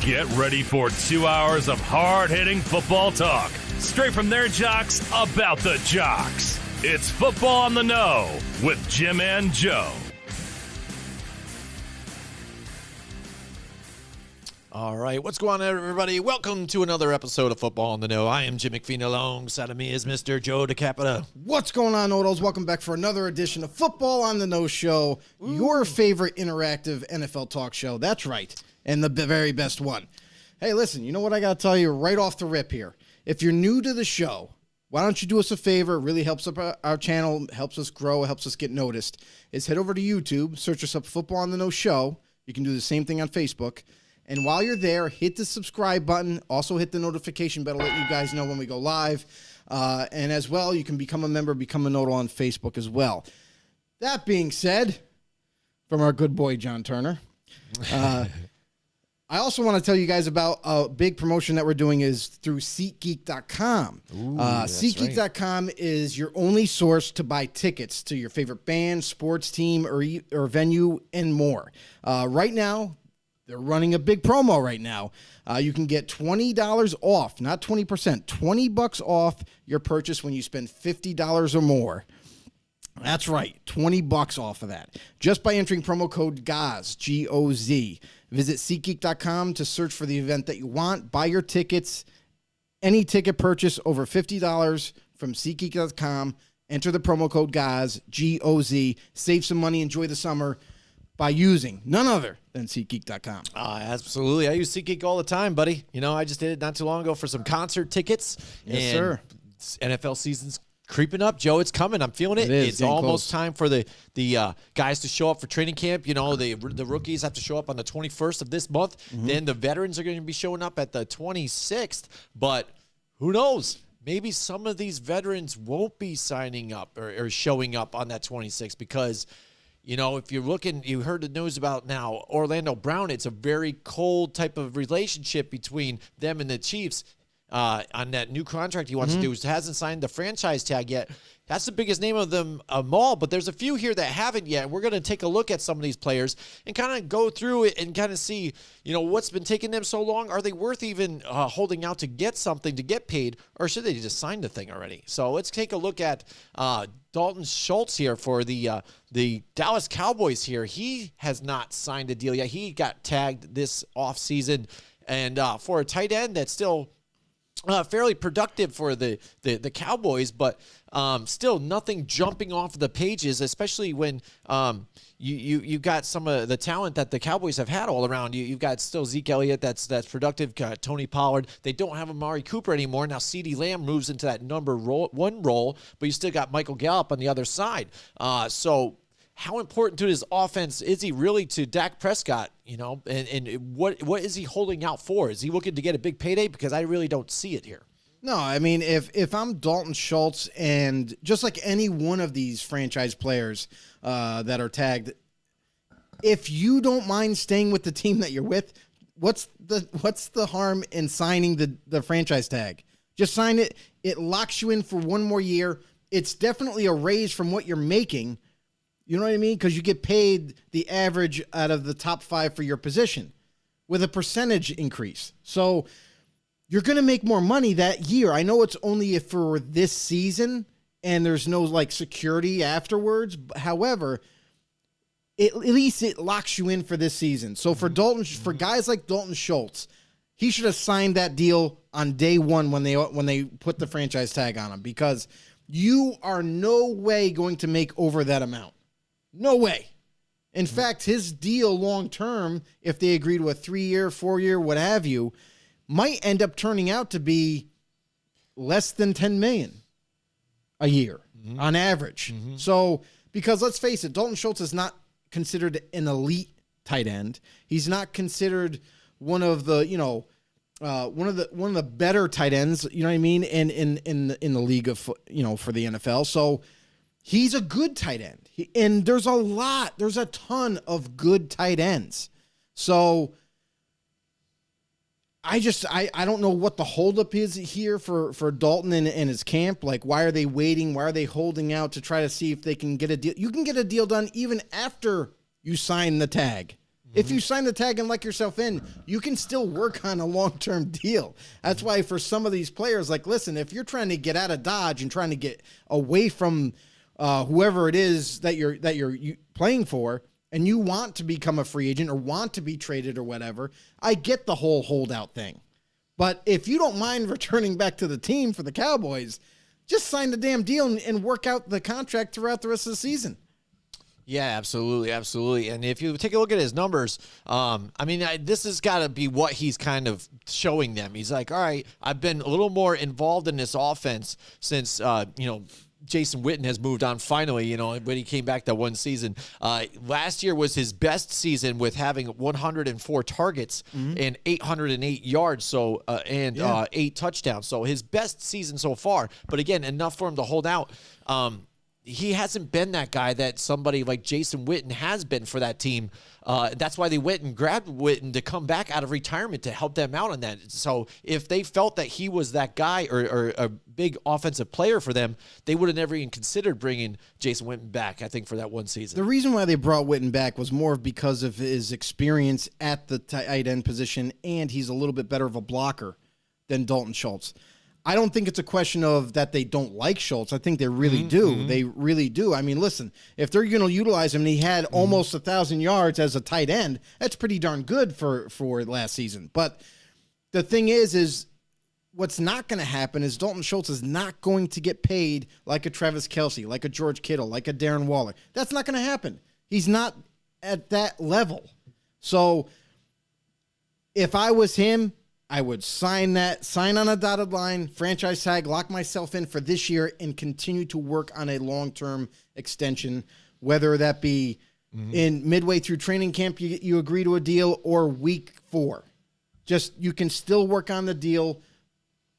Get ready for 2 hours of hard-hitting football talk, straight from their jocks about the jocks. It's Football on the Know with Jim and Joe. All right, what's going on, everybody? Welcome to another episode of Football on the Know. I am Jim McPhee. Alongside of me is Mr. Joe DeCapita. What's going on, Odos? Welcome back for another edition of Football on the Know Show, your favorite interactive NFL talk show. That's right, and the very best one. Hey, listen, you know what I got to tell you right off the rip here? If you're new to the show, why don't you do us a favor? It really helps our channel, helps us grow, helps us get noticed. Is head over to YouTube, search us up Football on the Know Show. You can do the same thing on Facebook. And while you're there, hit the subscribe button. Also hit the notification bell to let you guys know when we go live. And as well, you can become a member, become a nodal on Facebook as well. That being said, from our good boy, John Turner, I also want to tell you guys about a big promotion that we're doing is through SeatGeek.com. SeatGeek.com is your only source to buy tickets to your favorite band, sports team, or venue, and more. Right now, they're running a big promo right now. You can get $20 off, not 20%, $20 off your purchase when you spend $50 or more. That's right, $20 off of that. Just by entering promo code GOZ, G-O-Z. Visit SeatGeek.com to search for the event that you want. Buy your tickets. Any ticket purchase over $50 from SeatGeek.com. Enter the promo code GOZ, G-O-Z. Save some money. Enjoy the summer by using none other than SeatGeek.com. Absolutely. I use SeatGeek all the time, buddy. You know, I just did it not too long ago for some concert tickets. Yes, sir. NFL season's creeping up. Joe, it's coming. I'm feeling it. It's almost close. time for the guys to show up for training camp. You know, the rookies have to show up on the 21st of this month. Mm-hmm. Then the veterans are going to be showing up at the 26th. But who knows? Maybe some of these veterans won't be signing up or showing up on that 26th because – you know, if you're looking, you heard the news about now Orlando Brown. It's a very cold type of relationship between them and the Chiefs on that new contract he wants to do. He hasn't signed the franchise tag yet. That's the biggest name of them all, but there's a few here that haven't yet. We're going to take a look at some of these players and kind of go through it and kind of see, you know, what's been taking them so long. Are they worth even holding out to get something, to get paid, or should they just sign the thing already? So let's take a look at Dalton Schultz here for the Dallas Cowboys here. He has not signed a deal yet. He got tagged this offseason, and for a tight end that's still fairly productive for the Cowboys, but still nothing jumping off the pages, especially when you got some of the talent that the Cowboys have had all around. You've got still Zeke Elliott that's productive, got Tony Pollard. They don't have Amari Cooper anymore. Now CeeDee Lamb moves into that number one role, but you still got Michael Gallup on the other side. So how important to his offense is he really to Dak Prescott, you know, and what is he holding out for? Is he looking to get a big payday? Because I really don't see it here. No, I mean, if I'm Dalton Schultz and just like any one of these franchise players that are tagged, if you don't mind staying with the team that you're with, what's the harm in signing the franchise tag? Just sign it. It locks you in for one more year. It's definitely a raise from what you're making. You know what I mean? Because you get paid the average out of the top 5 for your position with a percentage increase. So you're going to make more money that year. I know it's only for this season and there's no like security afterwards. However, at least it locks you in for this season. So for guys like Dalton Schultz, he should have signed that deal on day one when they put the franchise tag on him, because you are no way going to make over that amount. No way. In fact, his deal long-term, if they agree to a 3-year, 4-year, what have you, might end up turning out to be less than $10 million a year on average. So, because let's face it, Dalton Schultz is not considered an elite tight end. He's not considered one of the, one of the better tight ends, you know what I mean, in the league of, for the NFL. So, he's a good tight end. And there's a ton of good tight ends. So I don't know what the holdup is here for Dalton and his camp. Like, why are they waiting? Why are they holding out to try to see if they can get a deal? You can get a deal done even after you sign the tag. If you sign the tag and lock yourself in, you can still work on a long-term deal. That's why for some of these players, like, listen, if you're trying to get out of Dodge and trying to get away from whoever it is that you're playing for, and you want to become a free agent or want to be traded or whatever, I get the whole holdout thing. But if you don't mind returning back to the team for the Cowboys, just sign the damn deal and work out the contract throughout the rest of the season. Yeah, absolutely, absolutely. And if you take a look at his numbers, this has got to be what he's kind of showing them. He's like, all right, I've been a little more involved in this offense since, Jason Witten has moved on finally, when he came back that one season. Last year was his best season with having 104 targets and 808 yards, 8 touchdowns. So his best season so far. But again, enough for him to hold out. He hasn't been that guy that somebody like Jason Witten has been for that team. That's why they went and grabbed Witten to come back out of retirement to help them out on that. So if they felt that he was that guy or a big offensive player for them, they would have never even considered bringing Jason Witten back, I think, for that one season. The reason why they brought Witten back was more because of his experience at the tight end position, and he's a little bit better of a blocker than Dalton Schultz. I don't think it's a question of that they don't like Schultz. I think they really do. Mm-hmm. They really do. I mean, listen, if they're going to utilize him and he had almost 1,000 yards as a tight end, that's pretty darn good for last season. But the thing is what's not going to happen is Dalton Schultz is not going to get paid like a Travis Kelce, like a George Kittle, like a Darren Waller. That's not going to happen. He's not at that level. So if I was him, I would sign on a dotted line, franchise tag, lock myself in for this year, and continue to work on a long-term extension, whether that be in midway through training camp, you agree to a deal, or week 4. Just, you can still work on the deal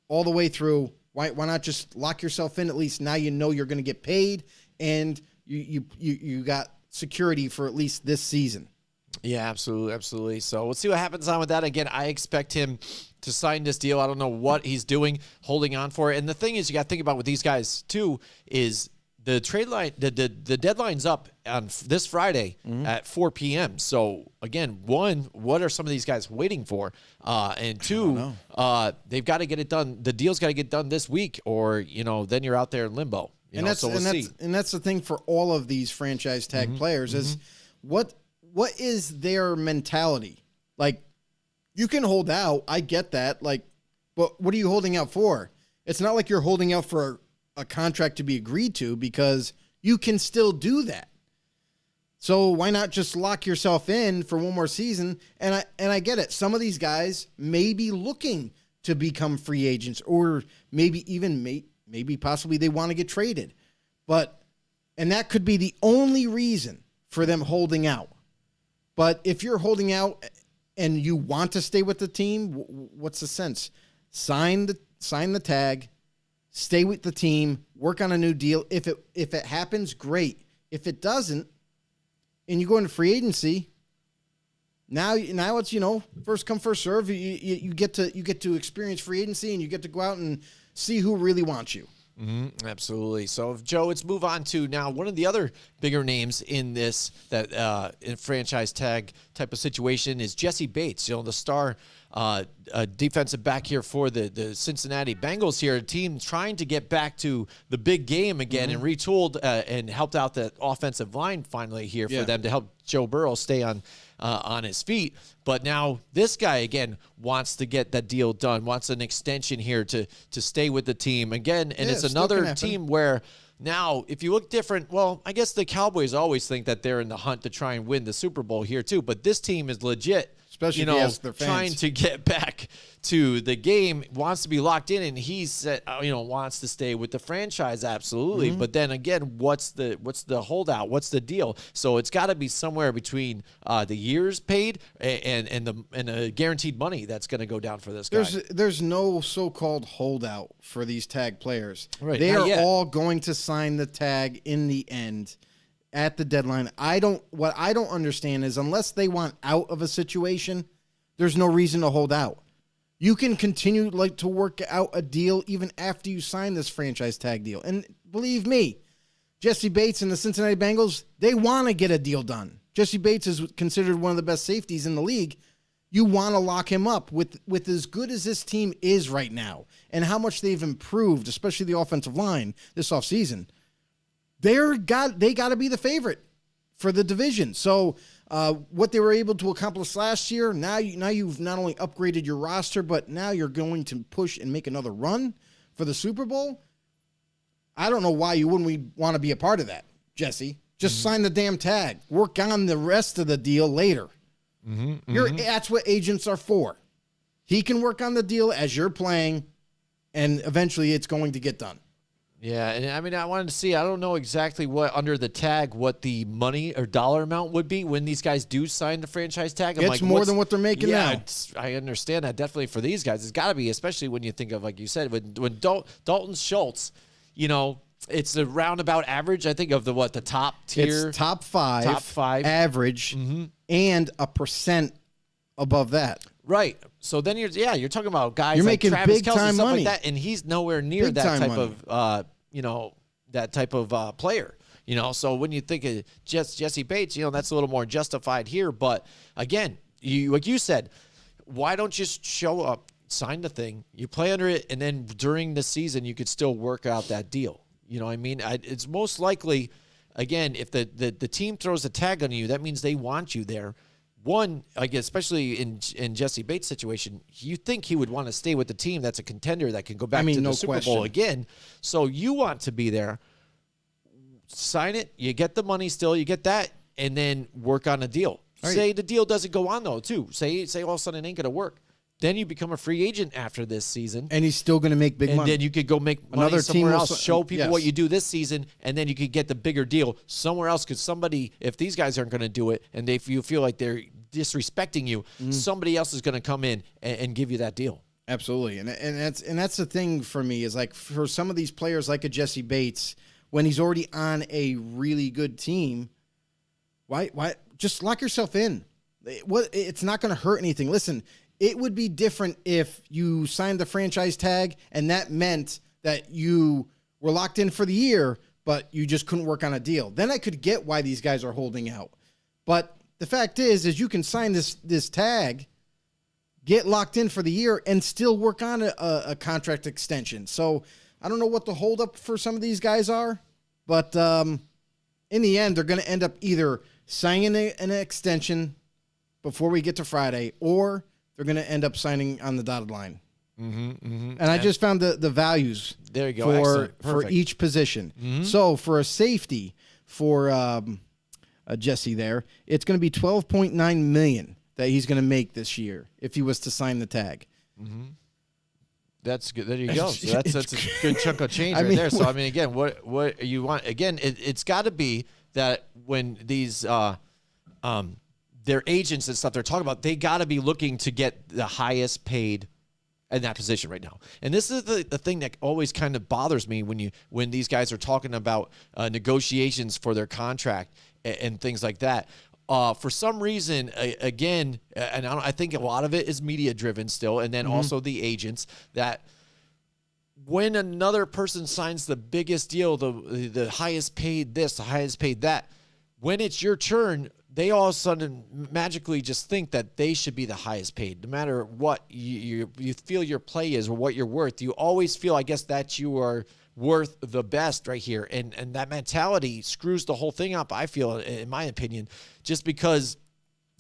all the way through. Why not just lock yourself in? At least now you know you're going to get paid, and you got security for at least this season. Yeah, absolutely, absolutely. So let's see what happens on with that. Again, I expect him to sign this deal. I don't know what he's doing, holding on for it. And the thing is, you got to think about with these guys too, is the trade line, the deadline's up on this Friday at 4 p.m. So again, one, what are some of these guys waiting for? And two, they've got to get it done. The deal's got to get done this week, or then you're out there in limbo. That's the thing for all of these franchise tag players is what is their mentality? Like, you can hold out. I get that. Like, but what are you holding out for? It's not like you're holding out for a contract to be agreed to, because you can still do that. So why not just lock yourself in for one more season? And I get it. Some of these guys may be looking to become free agents, or maybe even possibly they want to get traded. And that could be the only reason for them holding out. But if you're holding out and you want to stay with the team, what's the sense? Sign the tag, stay with the team, work on a new deal. If it happens, great. If it doesn't, and you go into free agency, now it's first come first serve. You get to experience free agency, and you get to go out and see who really wants you. Absolutely. So, Joe, let's move on to now one of the other bigger names in this in franchise tag type of situation is Jesse Bates. The star defensive back here for the Cincinnati Bengals here, a team trying to get back to the big game again and retooled and helped out the offensive line finally here for them to help Joe Burrow stay on his feet. But now this guy, again, wants to get that deal done, wants an extension here to stay with the team again. And it's another team where now, if you look different, well, I guess the Cowboys always think that they're in the hunt to try and win the Super Bowl here too. But this team is legit, especially if you ask their fans, trying to get back to the game, wants to be locked in, and he said, wants to stay with the franchise, absolutely. But then again, what's the holdout? What's the deal? So it's got to be somewhere between the years paid and the guaranteed money that's going to go down for this guy. There's no so-called holdout for these tag players. Right. They are all going to sign the tag in the end at the deadline. What I don't understand is, unless they want out of a situation, there's no reason to hold out. You can continue to work out a deal even after you sign this franchise tag deal. And believe me, Jesse Bates and the Cincinnati Bengals, they want to get a deal done. Jesse Bates is considered one of the best safeties in the league. You want to lock him up with as good as this team is right now and how much they've improved, especially the offensive line this offseason. They got to be the favorite for the division. So what they were able to accomplish last year, now you've not only upgraded your roster, but now you're going to push and make another run for the Super Bowl. I don't know why you wouldn't want to be a part of that, Jesse. Just sign the damn tag. Work on the rest of the deal later. That's what agents are for. He can work on the deal as you're playing, and eventually it's going to get done. Yeah, and I mean, I wanted to see, I don't know exactly what, under the tag, what the money or dollar amount would be when these guys do sign the franchise tag. It's more than what they're making now. I understand that definitely for these guys. It's got to be, especially when you think of, like you said, when Dalton Schultz, it's a roundabout average, I think, of the top tier. It's top five average, and a percent above that. Right. So then you're talking about guys you're like making Travis big Kelce, time stuff money. like that, and he's nowhere near Big that time type money. that type of player. So when you think of Jesse Bates, that's a little more justified here. But again, like you said, why don't you just show up, sign the thing, you play under it, and then during the season you could still work out that deal. You know what I mean? It's most likely, again, if the team throws a tag on you, that means they want you there. One, I guess, especially in Jesse Bates' situation, you think he would want to stay with the team that's a contender that can go back to the Super Bowl again. So you want to be there. Sign it. You get the money still. You get that, and then work on a deal. Right. Say the deal doesn't go on, though, too. Say all of a sudden it ain't going to work. Then you become a free agent after this season. And he's still going to make big money. And then you could go make money somewhere else, show people what you do this season, and then you could get the bigger deal somewhere else because somebody, if these guys aren't going to do it and you feel like they're disrespecting you, somebody else is going to come in and give you that deal. Absolutely. And that's the thing for me is like for some of these players like a Jesse Bates, when he's already on a really good team, why just lock yourself in? It's not going to hurt anything. Listen, it would be different if you signed the franchise tag and that meant that you were locked in for the year, but you just couldn't work on a deal. Then I could get why these guys are holding out. But the fact is you can sign this tag, get locked in for the year, and still work on a contract extension. So I don't know what the holdup for some of these guys are, but in the end, they're going to end up either signing an extension before we get to Friday, or they're going to end up signing on the dotted line. And I just found the values there you go. for each position. So for a safety, for Jesse there, it's going to be $12.9 million that he's going to make this year if he was to sign the tag. That's good. There you go. So that's a good chunk of change there. So, I mean, again, what you want, again, it's got to be that when these their agents and stuff they're talking about, they got to be looking to get the highest paid in that position right now. And this is the thing that always kind of bothers me when these guys are talking about negotiations for their contract and things like that. For some reason, again, and I think a lot of it is media driven still, and then also the agents, that when another person signs the biggest deal, the highest paid this, the highest paid that, when it's your turn, they all of a sudden magically just think that they should be the highest paid. No matter what you feel your play is or what you're worth, you always feel, I guess, that you are worth the best right here. And that mentality screws the whole thing up, I feel, in my opinion, just because,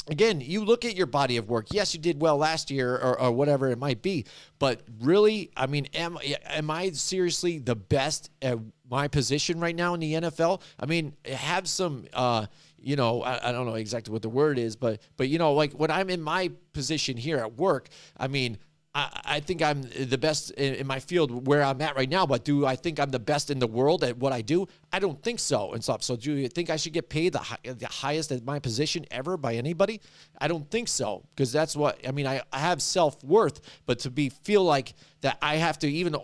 again, you look at your body of work. Yes, you did well last year or whatever it might be, but really, I mean, am I seriously the best at my position right now in the NFL? I mean, have some, I don't know exactly what the word is, but like when I'm in my position here at work, I mean, I think I'm the best in my field where I'm at right now, but do I think I'm the best in the world at what I do? I don't think so and stuff. So do you think I should get paid the highest at my position ever by anybody? I don't think so, because that's what, I mean, I have self-worth, but to feel like that I have to even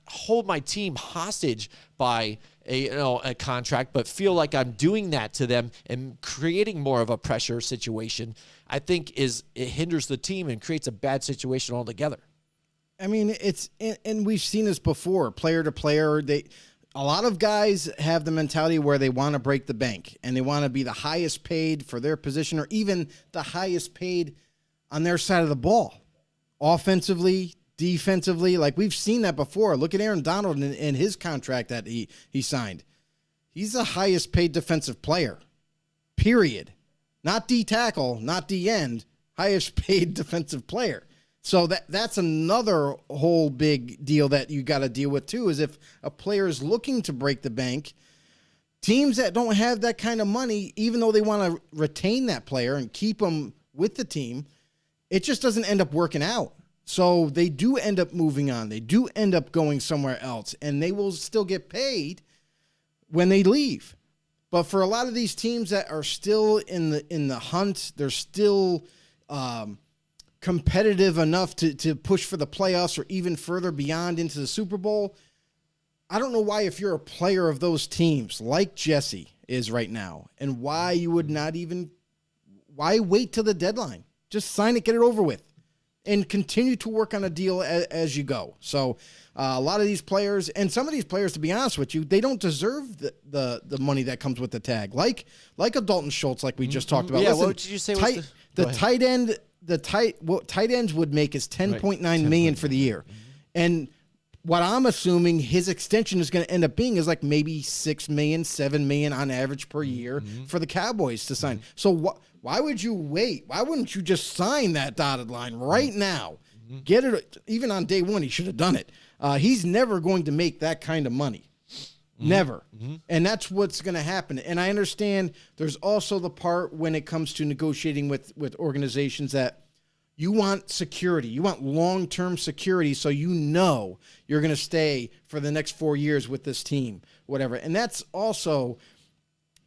hold my team hostage by a contract, but feel like I'm doing that to them and creating more of a pressure situation, I think it hinders the team and creates a bad situation altogether. I mean, and we've seen this before, player to player. a lot of guys have the mentality where they want to break the bank and they want to be the highest paid for their position or even the highest paid on their side of the ball. Offensively, defensively, like we've seen that before. Look at Aaron Donald and his contract that he signed. He's the highest paid defensive player, period. Not D tackle, not D end, highest paid defensive player. So that's another whole big deal that you got to deal with too, is if a player is looking to break the bank, teams that don't have that kind of money, even though they want to retain that player and keep them with the team, it just doesn't end up working out. So they do end up moving on. They do end up going somewhere else, and they will still get paid when they leave. But for a lot of these teams that are still in the hunt, they're still competitive enough to push for the playoffs or even further beyond into the Super Bowl. I don't know why, if you're a player of those teams like Jesse is right now, and why you would not even, why wait till the deadline? Just sign it, get it over with, and continue to work on a deal as you go. So a lot of these players, and some of these players, to be honest with you, they don't deserve the money that comes with the tag. Like a Dalton Schultz, like we just talked about. Yeah, Listen, what did you say? What tight ends would make is $10.9 million for the year. And what I'm assuming his extension is going to end up being is like maybe $6 million, $7 million on average per year for the Cowboys to sign. So why would you wait? Why wouldn't you just sign that dotted line right now? Get it. Even on day one, he should have done it. He's never going to make that kind of money. Never. And that's what's going to happen. And I understand there's also the part when it comes to negotiating with organizations that you want security. You want long-term security, so you know you're going to stay for the next 4 years with this team, whatever. And that's also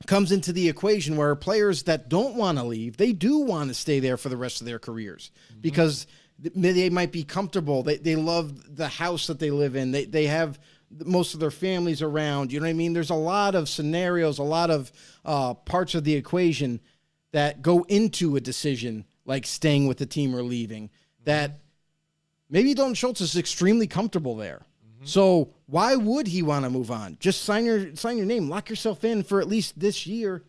comes into the equation where players that don't want to leave, they do want to stay there for the rest of their careers because they might be comfortable. They love the house that they live in. They have most of their families around. You know what I mean? There's a lot of scenarios, a lot of parts of the equation that go into a decision like staying with the team or leaving, that maybe Dalton Schultz is extremely comfortable there. So why would he want to move on? Just sign your name, lock yourself in for at least this year,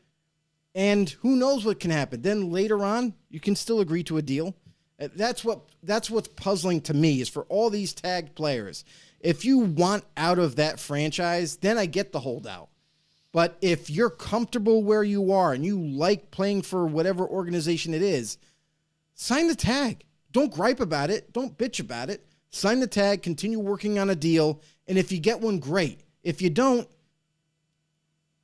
and who knows what can happen. Then later on, you can still agree to a deal. That's what's puzzling to me, is for all these tagged players. If you want out of that franchise, then I get the holdout. But if you're comfortable where you are and you like playing for whatever organization it is, sign the tag. Don't gripe about it. Don't bitch about it. Sign the tag, continue working on a deal, and if you get one, great. If you don't,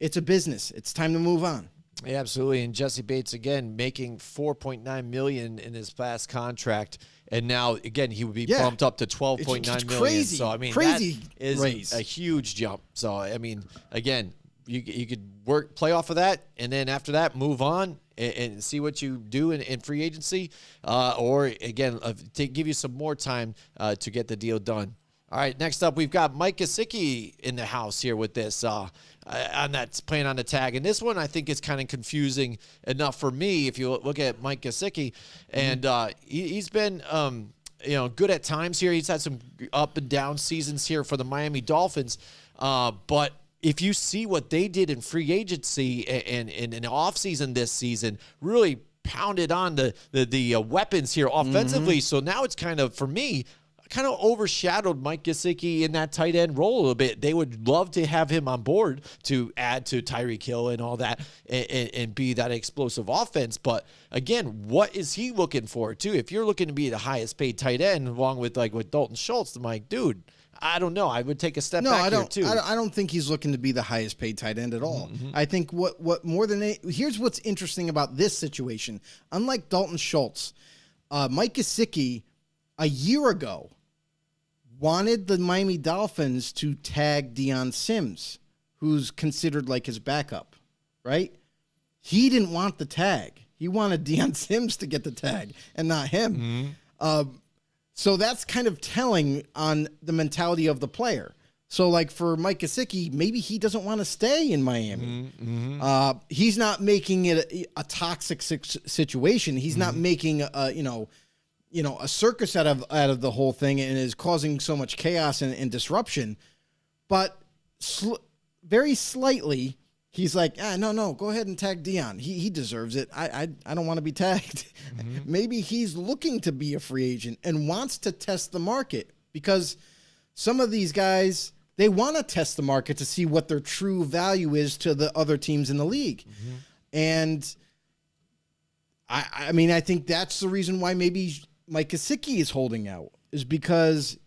it's a business. It's time to move on. Yeah, absolutely. And Jesse Bates, again, making $4.9 million in his last contract, and now, again, he would be bumped up to $12.9 million. Crazy. So, I mean, crazy that is raise. a huge jump. So, I mean, again, you could play off of that, and then after that, move on and see what you do in free agency, or again, give you some more time to get the deal done. All right, next up, we've got Mike Kasich in the house here with this on that playing on the tag, and this one I think is kind of confusing enough for me. If you look at Mike Kasich, and he's been good at times here. He's had some up and down seasons here for the Miami Dolphins, but if you see what they did in free agency and in the offseason this season, really pounded on the weapons here offensively. So now it's kind of, for me, kind of overshadowed Mike Kasich in that tight end role a little bit. They would love to have him on board to add to Tyreek Hill and all that and be that explosive offense. But again, what is he looking for too? If you're looking to be the highest paid tight end along with Dalton Schultz, I'm like, dude, I don't know. I would take a step back here too. I don't think he's looking to be the highest paid tight end at all. I think what more than here's what's interesting about this situation. Unlike Dalton Schultz, Mike Kasich a year ago wanted the Miami Dolphins to tag Deion Sims, who's considered like his backup, right? He didn't want the tag. He wanted Deion Sims to get the tag and not him. So that's kind of telling on the mentality of the player. So like for Mike Kasich, maybe he doesn't want to stay in Miami. He's not making it a toxic situation. He's not making a circus out of the whole thing and is causing so much chaos and disruption. But very slightly, he's like, no, go ahead and tag Dion. He deserves it. I don't want to be tagged. Maybe he's looking to be a free agent and wants to test the market, because some of these guys, they want to test the market to see what their true value is to the other teams in the league. And I mean, I think that's the reason why maybe Mike Kasich is holding out, is because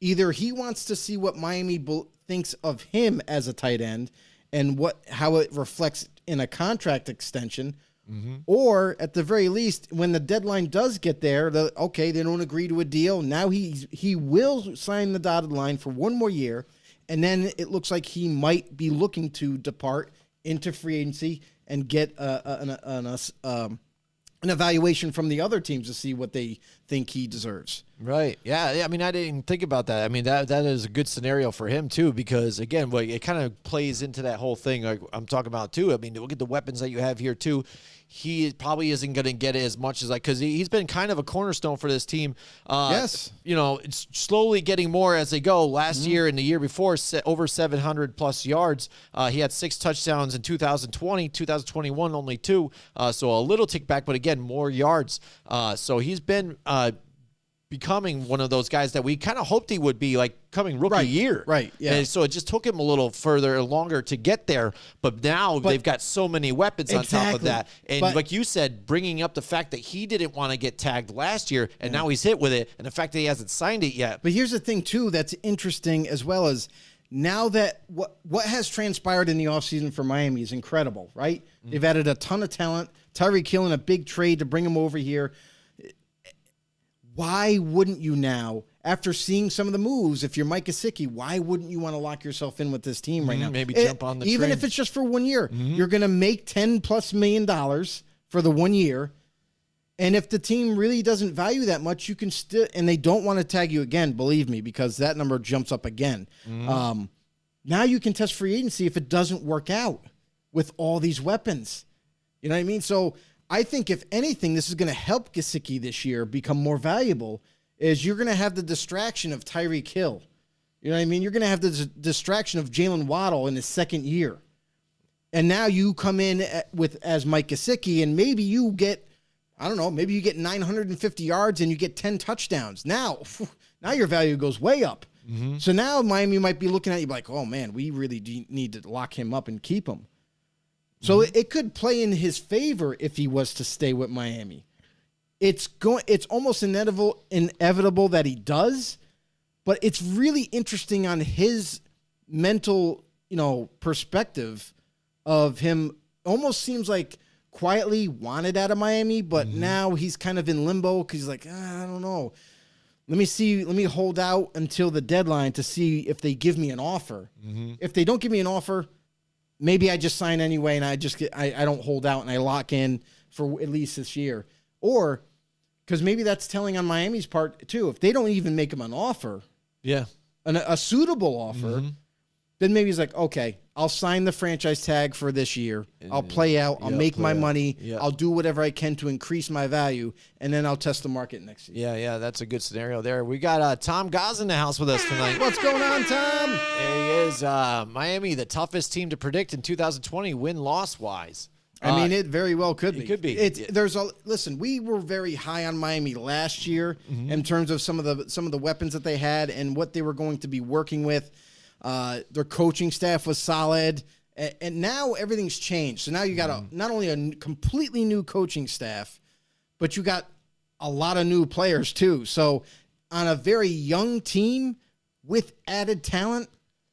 either he wants to see what Miami thinks of him as a tight end and how it reflects in a contract extension, or at the very least, when the deadline does get there, they don't agree to a deal. Now he will sign the dotted line for one more year, and then it looks like he might be looking to depart into free agency and get an evaluation from the other teams to see what they think he deserves. Right. Yeah. I mean, I didn't think about that. I mean, that is a good scenario for him too, because again, it kind of plays into that whole thing like I'm talking about too. I mean, look at the weapons that you have here too. He probably isn't going to get as much as because he's been kind of a cornerstone for this team. Yes. It's slowly getting more as they go. Last year and the year before, over 700 plus yards. He had 6 touchdowns in 2020, 2021, only 2. So a little tick back, but again, more yards. So he's been becoming one of those guys that we kind of hoped he would be, like coming rookie year. Right. Yeah. And so it just took him a little further and longer to get there. But now they've got so many weapons on top of that. And like you said, bringing up the fact that he didn't want to get tagged last year and now he's hit with it, and the fact that he hasn't signed it yet. But here's the thing too that's interesting as well, as now that what has transpired in the offseason for Miami is incredible, right? They've added a ton of talent. Tyreek Hill in a big trade to bring him over here. Why wouldn't you now, after seeing some of the moves, if you're Mike Kasich, why wouldn't you want to lock yourself in with this team right now? Maybe jump on the even train. if it's just for 1 year. You're going to make $10+ million for the 1 year. And if the team really doesn't value that much, you can still, and they don't want to tag you again, believe me, because that number jumps up again. Now you can test free agency if it doesn't work out with all these weapons. You know what I mean? So I think if anything, this is going to help Kasich this year become more valuable, is you're going to have the distraction of Tyreek Hill. You know what I mean? You're going to have the distraction of Jalen Waddle in his second year. And now you come in as Mike Kasich, and maybe you get, I don't know, maybe you get 950 yards and you get 10 touchdowns. Now your value goes way up. So now Miami might be looking at you like, oh man, we really need to lock him up and keep him. So it could play in his favor if he was to stay with Miami. It's almost inevitable that he does, but it's really interesting on his mental, perspective of him. Almost seems like quietly wanted out of Miami, but now he's kind of in limbo because he's like, I don't know. Let me hold out until the deadline to see if they give me an offer. If they don't give me an offer, maybe I just sign anyway, and I don't hold out and I lock in for at least this year. Or because maybe that's telling on Miami's part too. If they don't even make him an offer, a suitable offer, then maybe he's like, okay, I'll sign the franchise tag for this year. I'll play out. I'll make my money. I'll do whatever I can to increase my value, and then I'll test the market next year. Yeah, that's a good scenario there. We got Tom Goz in the house with us tonight. What's going on, Tom? There he is. Miami, the toughest team to predict in 2020, win-loss wise. I mean, it very well could be. It could be. Listen, we were very high on Miami last year in terms of some of the weapons that they had and what they were going to be working with. Their coaching staff was solid, and now everything's changed. So now you got not only a completely new coaching staff, but you got a lot of new players too. So on a very young team with added talent,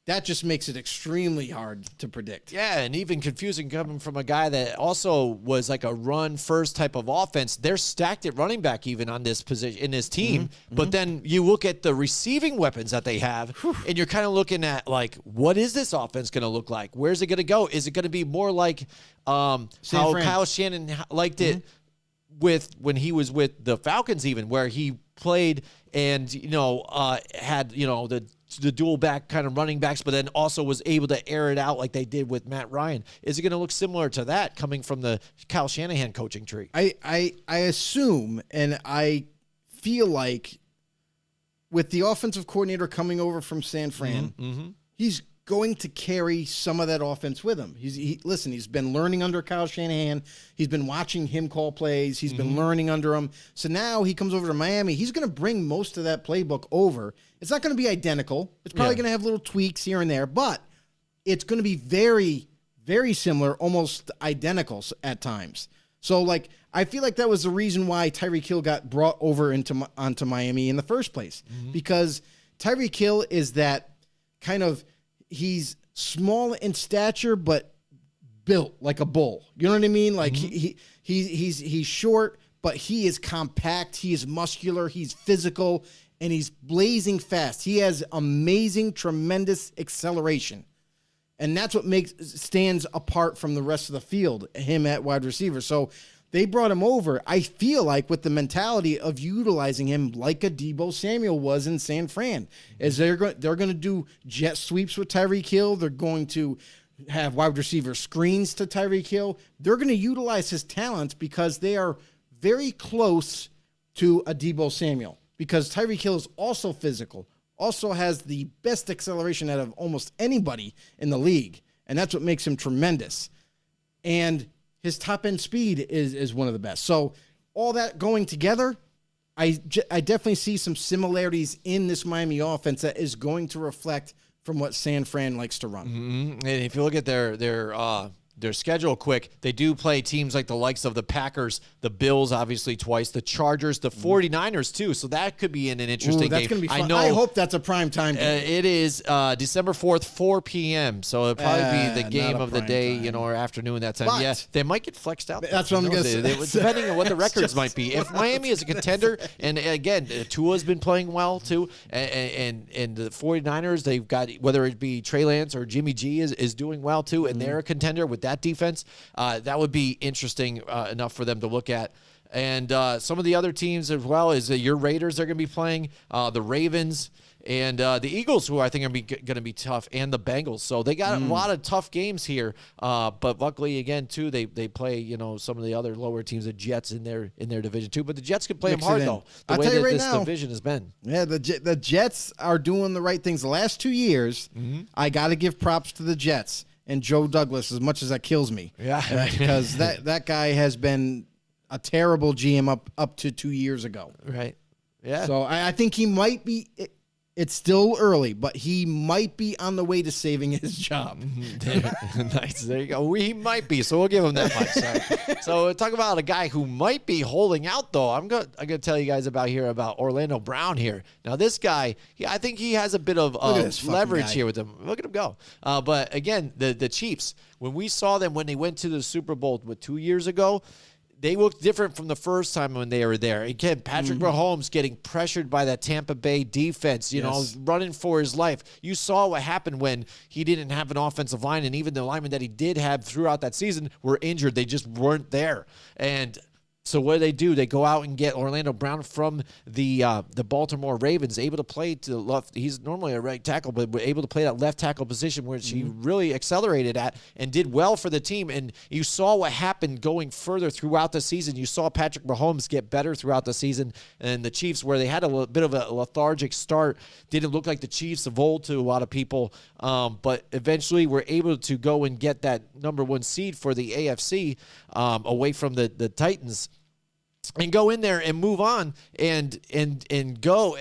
that just makes it extremely hard to predict. Yeah, and even confusing coming from a guy that also was like a run-first type of offense. They're stacked at running back even on this position in this team. But then you look at the receiving weapons that they have, and you're kind of looking at, like, what is this offense going to look like? Where's it going to go? Is it going to be more like how Kyle Shanahan liked it when he was with the Falcons even, where he played and, had, the dual back kind of running backs, but then also was able to air it out like they did with Matt Ryan. Is it going to look similar to that coming from the Kyle Shanahan coaching tree? I assume, and I feel like with the offensive coordinator coming over from San Fran, he's going to carry some of that offense with him. He's been learning under Kyle Shanahan. He's been watching him call plays. He's been learning under him. So now he comes over to Miami. He's going to bring most of that playbook over. It's not going to be identical. It's probably going to have little tweaks here and there, but it's going to be very, very similar, almost identical at times. So, like, I feel like that was the reason why Tyreek Hill got brought over onto Miami in the first place, because Tyreek Hill is that kind of, he's small in stature but built like a bull. You know what I mean? Like he's short, but he is compact. He is muscular. He's physical, and he's blazing fast. He has amazing, tremendous acceleration. And that's what stands apart from the rest of the field, him at wide receiver. So they brought him over, I feel like, with the mentality of utilizing him like a Deebo Samuel was in San Fran. As they're going to do jet sweeps with Tyreek Hill. They're going to have wide receiver screens to Tyreek Hill. They're going to utilize his talents because they are very close to a Deebo Samuel, because Tyreek Hill is also physical, also has the best acceleration out of almost anybody in the league, and that's what makes him tremendous. And his top-end speed is one of the best. So all that going together, I definitely see some similarities in this Miami offense that is going to reflect from what San Fran likes to run. And if you look at their schedule quick, they do play teams like the likes of the Packers, the Bills, obviously twice, the Chargers, the 49ers too. So that could be an interesting that's game. Gonna be fun. I hope that's a prime time game. It is December 4th, 4 p.m. So it'll probably be the game of the day, time. Or afternoon that time. But yeah, they might get flexed out. That's what I'm going to say. Depending on what the records might be. If Miami is a contender, and again, Tua's been playing well too, and the 49ers, they've got, whether it be Trey Lance or Jimmy G is doing well too, and they're a contender with that defense. That would be interesting enough for them to look at. And some of the other teams as well is your Raiders are going to be playing, the Ravens, and the Eagles, who I think are going to be tough, and the Bengals. So they got a lot of tough games here. But luckily, again, too, they play some of the other lower teams, the Jets in their division too. But the Jets can play them hard though. The way that this division has been. Yeah, the Jets are doing the right things. The last 2 years, I got to give props to the Jets and Joe Douglas, as much as that kills me. Yeah, because that guy has been a terrible GM up to 2 years ago. Right. Yeah. So I think he might be. It's still early, but he might be on the way to saving his job. Nice. There you go. He might be, so we'll give him that much. So talk about a guy who might be holding out, though. I'm gonna tell you guys about Orlando Brown here. Now, this guy, I think he has a bit of leverage here with him. Look at him go. But again, the Chiefs, when we saw them when they went to the Super Bowl 2 years ago, they looked different from the first time when they were there. Again, Patrick Mahomes getting pressured by that Tampa Bay defense, running for his life. You saw what happened when he didn't have an offensive line, and even the linemen that he did have throughout that season were injured. They just weren't there. And so what do? They go out and get Orlando Brown from the Baltimore Ravens, able to play to the left. He's normally a right tackle, but able to play that left tackle position, which he really accelerated at and did well for the team. And you saw what happened going further throughout the season. You saw Patrick Mahomes get better throughout the season, and the Chiefs, where they had a bit of a lethargic start, didn't look like the Chiefs of old to a lot of people, but eventually were able to go and get that number 1 seed for the AFC away from the Titans. And go in there and move on and go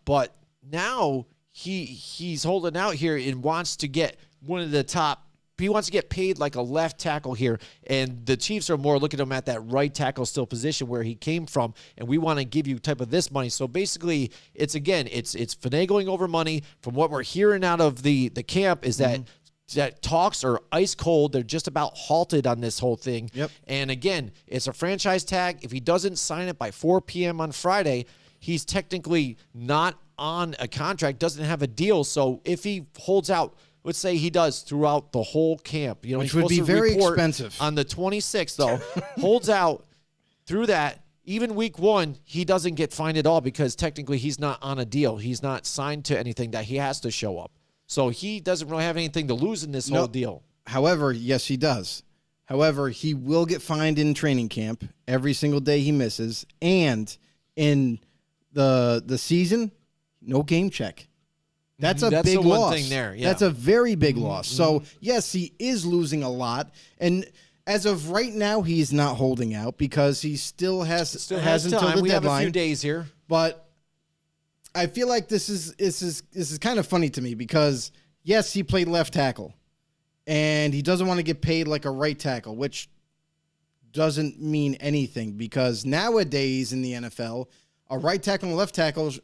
but now he's holding out here and wants to get one of the top. He wants to get paid like a left tackle here, and the Chiefs are more looking at him at that right tackle still position where he came from, and we want to give you type of this money. So basically, it's finagling over money. From what we're hearing out of the camp is that talks are ice cold. They're just about halted on this whole thing. Yep. And again, it's a franchise tag. If he doesn't sign it by 4 p.m. on Friday, he's technically not on a contract, doesn't have a deal. So if he holds out, let's say he does throughout the whole camp, which would be very expensive. On the 26th, though, holds out through that. Even week 1, he doesn't get fined at all because technically he's not on a deal. He's not signed to anything that he has to show up. So he doesn't really have anything to lose in this whole deal. However, yes, he does. However, he will get fined in training camp every single day he misses. And in the season, no game check. That's a That's big the one loss. thing there, yeah. That's a very big loss. So, yes, he is losing a lot. And as of right now, he's not holding out because he still has until time. the We deadline. have a few days here. But I feel like this is kind of funny to me because, yes, he played left tackle. And he doesn't want to get paid like a right tackle, which doesn't mean anything because nowadays in the NFL, a right tackle and left tackles,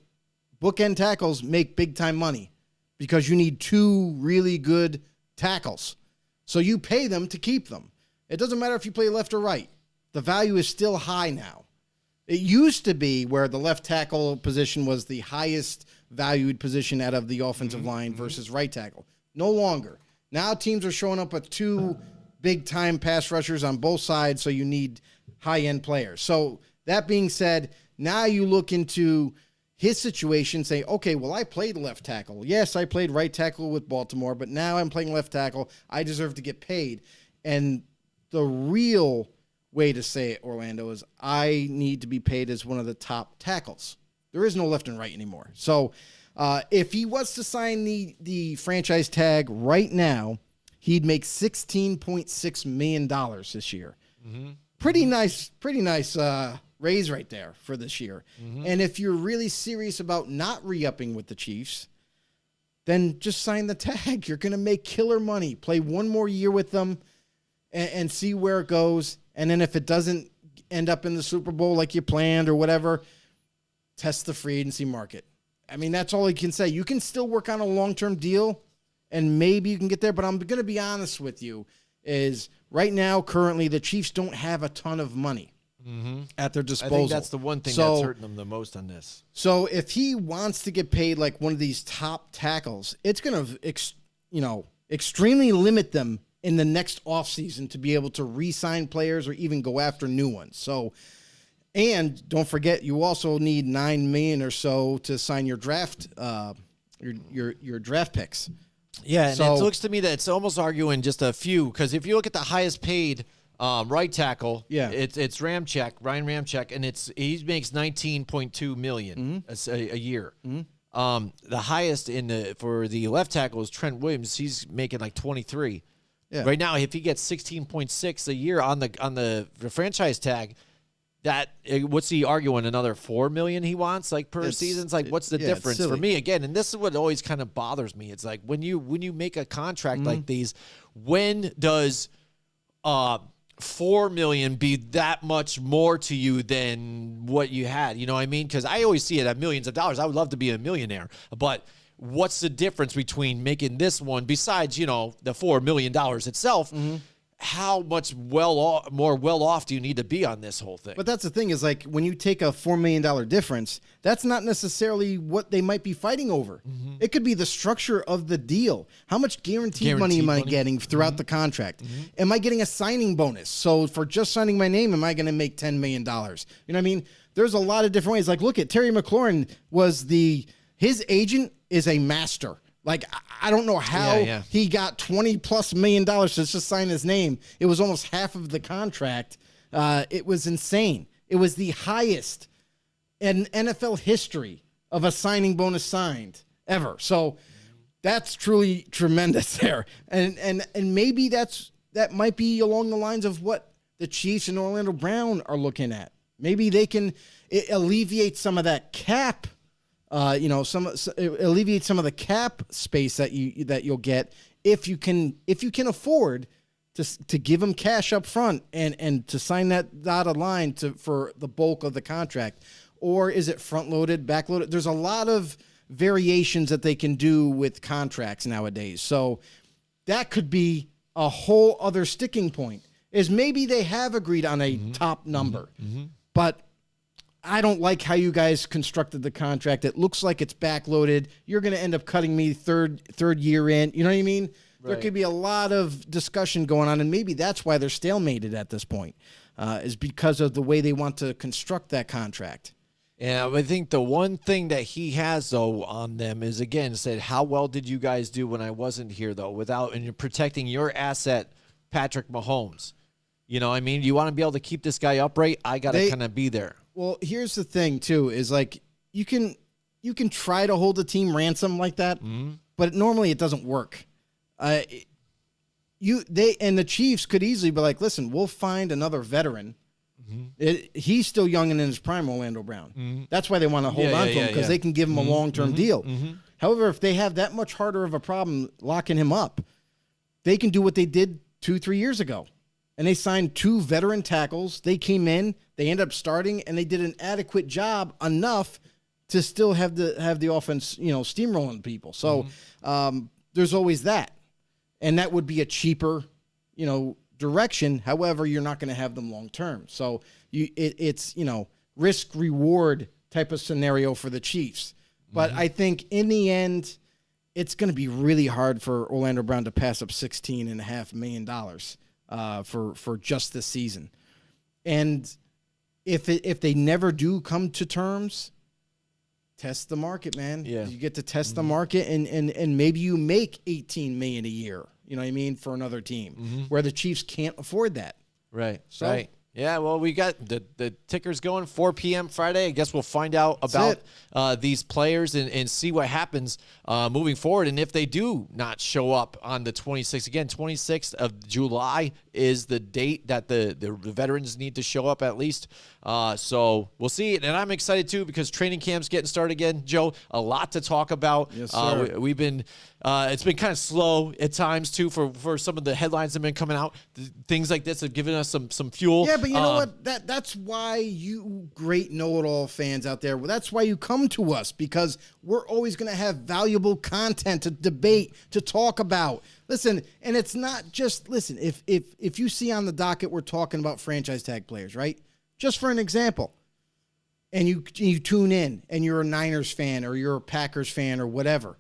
bookend tackles make big-time money because you need two really good tackles. So you pay them to keep them. It doesn't matter if you play left or right. The value is still high now. It used to be where the left tackle position was the highest valued position out of the offensive line versus right tackle. No longer. Now teams are showing up with two big-time pass rushers on both sides, so you need high-end players. So that being said, now you look into his situation, say, okay, well, I played left tackle. Yes, I played right tackle with Baltimore, but now I'm playing left tackle. I deserve to get paid. And the real way to say it, Orlando, is I need to be paid as one of the top tackles. There is no left and right anymore. So if he was to sign the franchise tag right now, he'd make $16.6 million this year. Pretty nice raise right there for this year. And if you're really serious about not re-upping with the Chiefs, then just sign the tag. You're going to make killer money. Play one more year with them and see where it goes. And then if it doesn't end up in the Super Bowl like you planned or whatever, test the free agency market. I mean, that's all I can say. You can still work on a long-term deal, and maybe you can get there. But I'm going to be honest with you, is right now, currently, the Chiefs don't have a ton of money at their disposal. I think that's the one thing that's hurting them the most on this. So if he wants to get paid like one of these top tackles, it's going to, extremely limit them in the next offseason to be able to re-sign players or even go after new ones. So, and don't forget, you also need $9 million or so to sign your draft, your draft picks. Yeah, and So- it looks to me that it's almost arguing just a few, because if you look at the highest paid right tackle, it's Ryan Ramczyk, and he makes $19.2 million a year. The highest for the left tackle is Trent Williams. He's making like 23. Yeah. Right now, if he gets 16.6 a year on the franchise tag, what's he arguing? Another $4 million he wants per season? It's like, what's the difference for me? Again, and this is what always kind of bothers me. It's like when you make a contract like these, when does $4 million be that much more to you than what you had? You know what I mean? Because I always see it at millions of dollars. I would love to be a millionaire, but what's the difference between making this one besides the $4 million itself? How much more well off do you need to be on this whole thing? But that's the thing is, like, when you take a $4 million difference, that's not necessarily what they might be fighting over. It could be the structure of the deal. How much guaranteed money am I getting throughout the contract? Am I getting a signing bonus? So for just signing my name, am I going to make $10 million? You know what I mean? There's a lot of different ways. Like, look at Terry McLaurin his agent is a master. Like, I don't know how he got $20+ million to just sign his name. It was almost half of the contract. It was insane. It was the highest in NFL history of a signing bonus signed ever. So that's truly tremendous there. And maybe that might be along the lines of what the Chiefs and Orlando Brown are looking at. Maybe they can alleviate some of that cap. Alleviate some of the cap space that you'll get if you can afford to give them cash up front and to sign that dotted line for the bulk of the contract, or is it front loaded, back loaded? There's a lot of variations that they can do with contracts nowadays, so that could be a whole other sticking point. Is maybe they have agreed on a top number, but I don't like how you guys constructed the contract. It looks like it's backloaded. You're going to end up cutting me third year in. You know what I mean? Right. There could be a lot of discussion going on, and maybe that's why they're stalemated at this point, is because of the way they want to construct that contract. Yeah, I think the one thing that he has, though, on them is, again, said, how well did you guys do when I wasn't here, though, and you're protecting your asset, Patrick Mahomes. You know what I mean? You want to be able to keep this guy upright, I got to kind of be there. Well, here's the thing, too, is like you can you can try to hold a team ransom like that, but normally it doesn't work. And the Chiefs could easily be like, listen, we'll find another veteran. He's still young and in his prime, Orlando Brown. That's why they want to hold on to him, because they can give him a long-term deal. However, if they have that much harder of a problem locking him up, they can do what they did 2-3 years ago. And they signed 2 veteran tackles. They came in, they ended up starting, and they did an adequate job enough to still have the offense, steamrolling people. So there's always that. And that would be a cheaper, direction. However, you're not going to have them long term. So it's risk reward type of scenario for the Chiefs. But I think in the end, it's going to be really hard for Orlando Brown to pass up $16.5 million for just this season. And if they never do come to terms, test the market, man. Yeah. You get to test the market, and maybe you make $18 million a year. You know what I mean, for another team where the Chiefs can't afford that. Right. So, right. Yeah, well, we got the tickers going 4 p.m. Friday. I guess we'll find out about these players and see what happens moving forward. And if they do not show up on the 26th, again, 26th of July is the date that the veterans need to show up at least. So we'll see. And I'm excited, too, because training camp's getting started again. Joe, a lot to talk about. Yes, sir. We've been it's been kind of slow at times, too, for some of the headlines that have been coming out. Things like this have given us some fuel. Yeah, but you know what? That's why you great know-it-all fans out there, that's why you come to us, because we're always going to have valuable content to debate, to talk about. Listen, and it's not just, if you see on the docket we're talking about franchise tag players, right? Just for an example, and you tune in and you're a Niners fan or you're a Packers fan or whatever,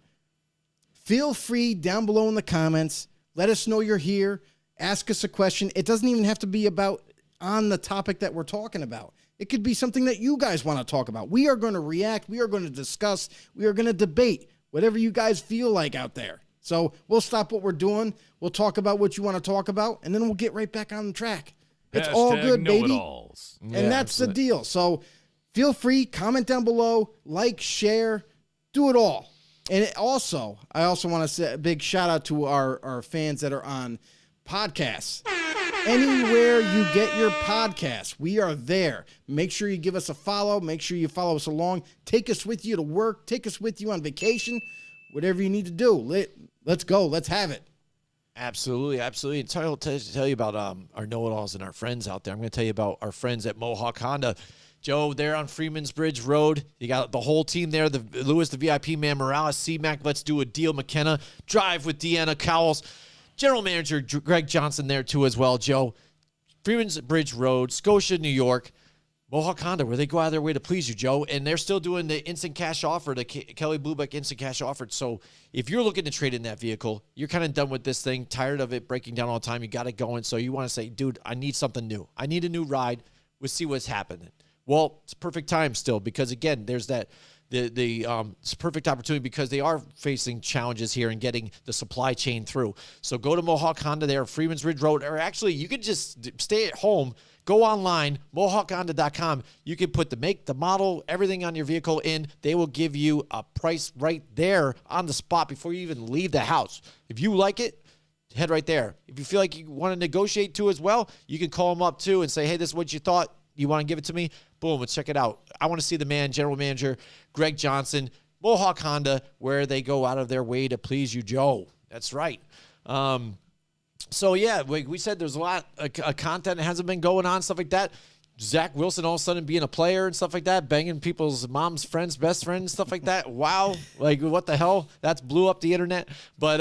feel free down below in the comments. Let us know you're here. Ask us a question. It doesn't even have to be about on the topic that we're talking about. It could be something that you guys want to talk about. We are going to react. We are going to discuss. We are going to debate whatever you guys feel like out there. So we'll stop what we're doing. We'll talk about what you want to talk about, and then we'll get right back on the track. It's all good, baby. And that's the deal. So feel free, comment down below, like, share, do it all. And I also want to say a big shout out to our fans that are on podcasts. Anywhere you get your podcasts, we are there. Make sure you give us a follow. Make sure you follow us along. Take us with you to work. Take us with you on vacation. Whatever you need to do. Let's go. Let's have it. Absolutely, absolutely. And tell you about our know-it-alls and our friends out there. I'm going to tell you about our friends at Mohawk Honda. Joe, they're on Freeman's Bridge Road. You got the whole team there. Lewis, the VIP man, Morales, C-Mac, Let's Do a Deal, McKenna, Drive with Deanna Cowles. General Manager Greg Johnson there, too, as well, Joe. Freeman's Bridge Road, Scotia, New York. Mohawk Honda, where they go out of their way to please you, Joe. And they're still doing the instant cash offer, the Kelly Blue Book instant cash offer. So if you're looking to trade in that vehicle, you're kind of done with this thing, tired of it breaking down all the time. You got it going. So you want to say, dude, I need something new. I need a new ride. We'll see what's happening. Well, it's perfect time still because, again, there's that it's a perfect opportunity because they are facing challenges here and getting the supply chain through. So go to Mohawk Honda there, Freeman's Ridge Road, or actually you could just stay at home, go online, MohawkHonda.com. You can put the make, the model, everything on your vehicle in. They will give you a price right there on the spot before you even leave the house. If you like it, head right there. If you feel like you want to negotiate too as well, you can call them up too and say, hey, this is what you thought. You want to give it to me? Boom, let's check it out. I want to see the man, General Manager Greg Johnson, Mohawk Honda, where they go out of their way to please you, Joe. That's right. So, yeah, we said there's a lot of content that hasn't been going on, stuff like that. Zach Wilson all of a sudden being a player and stuff like that, banging people's mom's friends, best friends, stuff like that. Wow. Like, what the hell? That's blew up the internet. But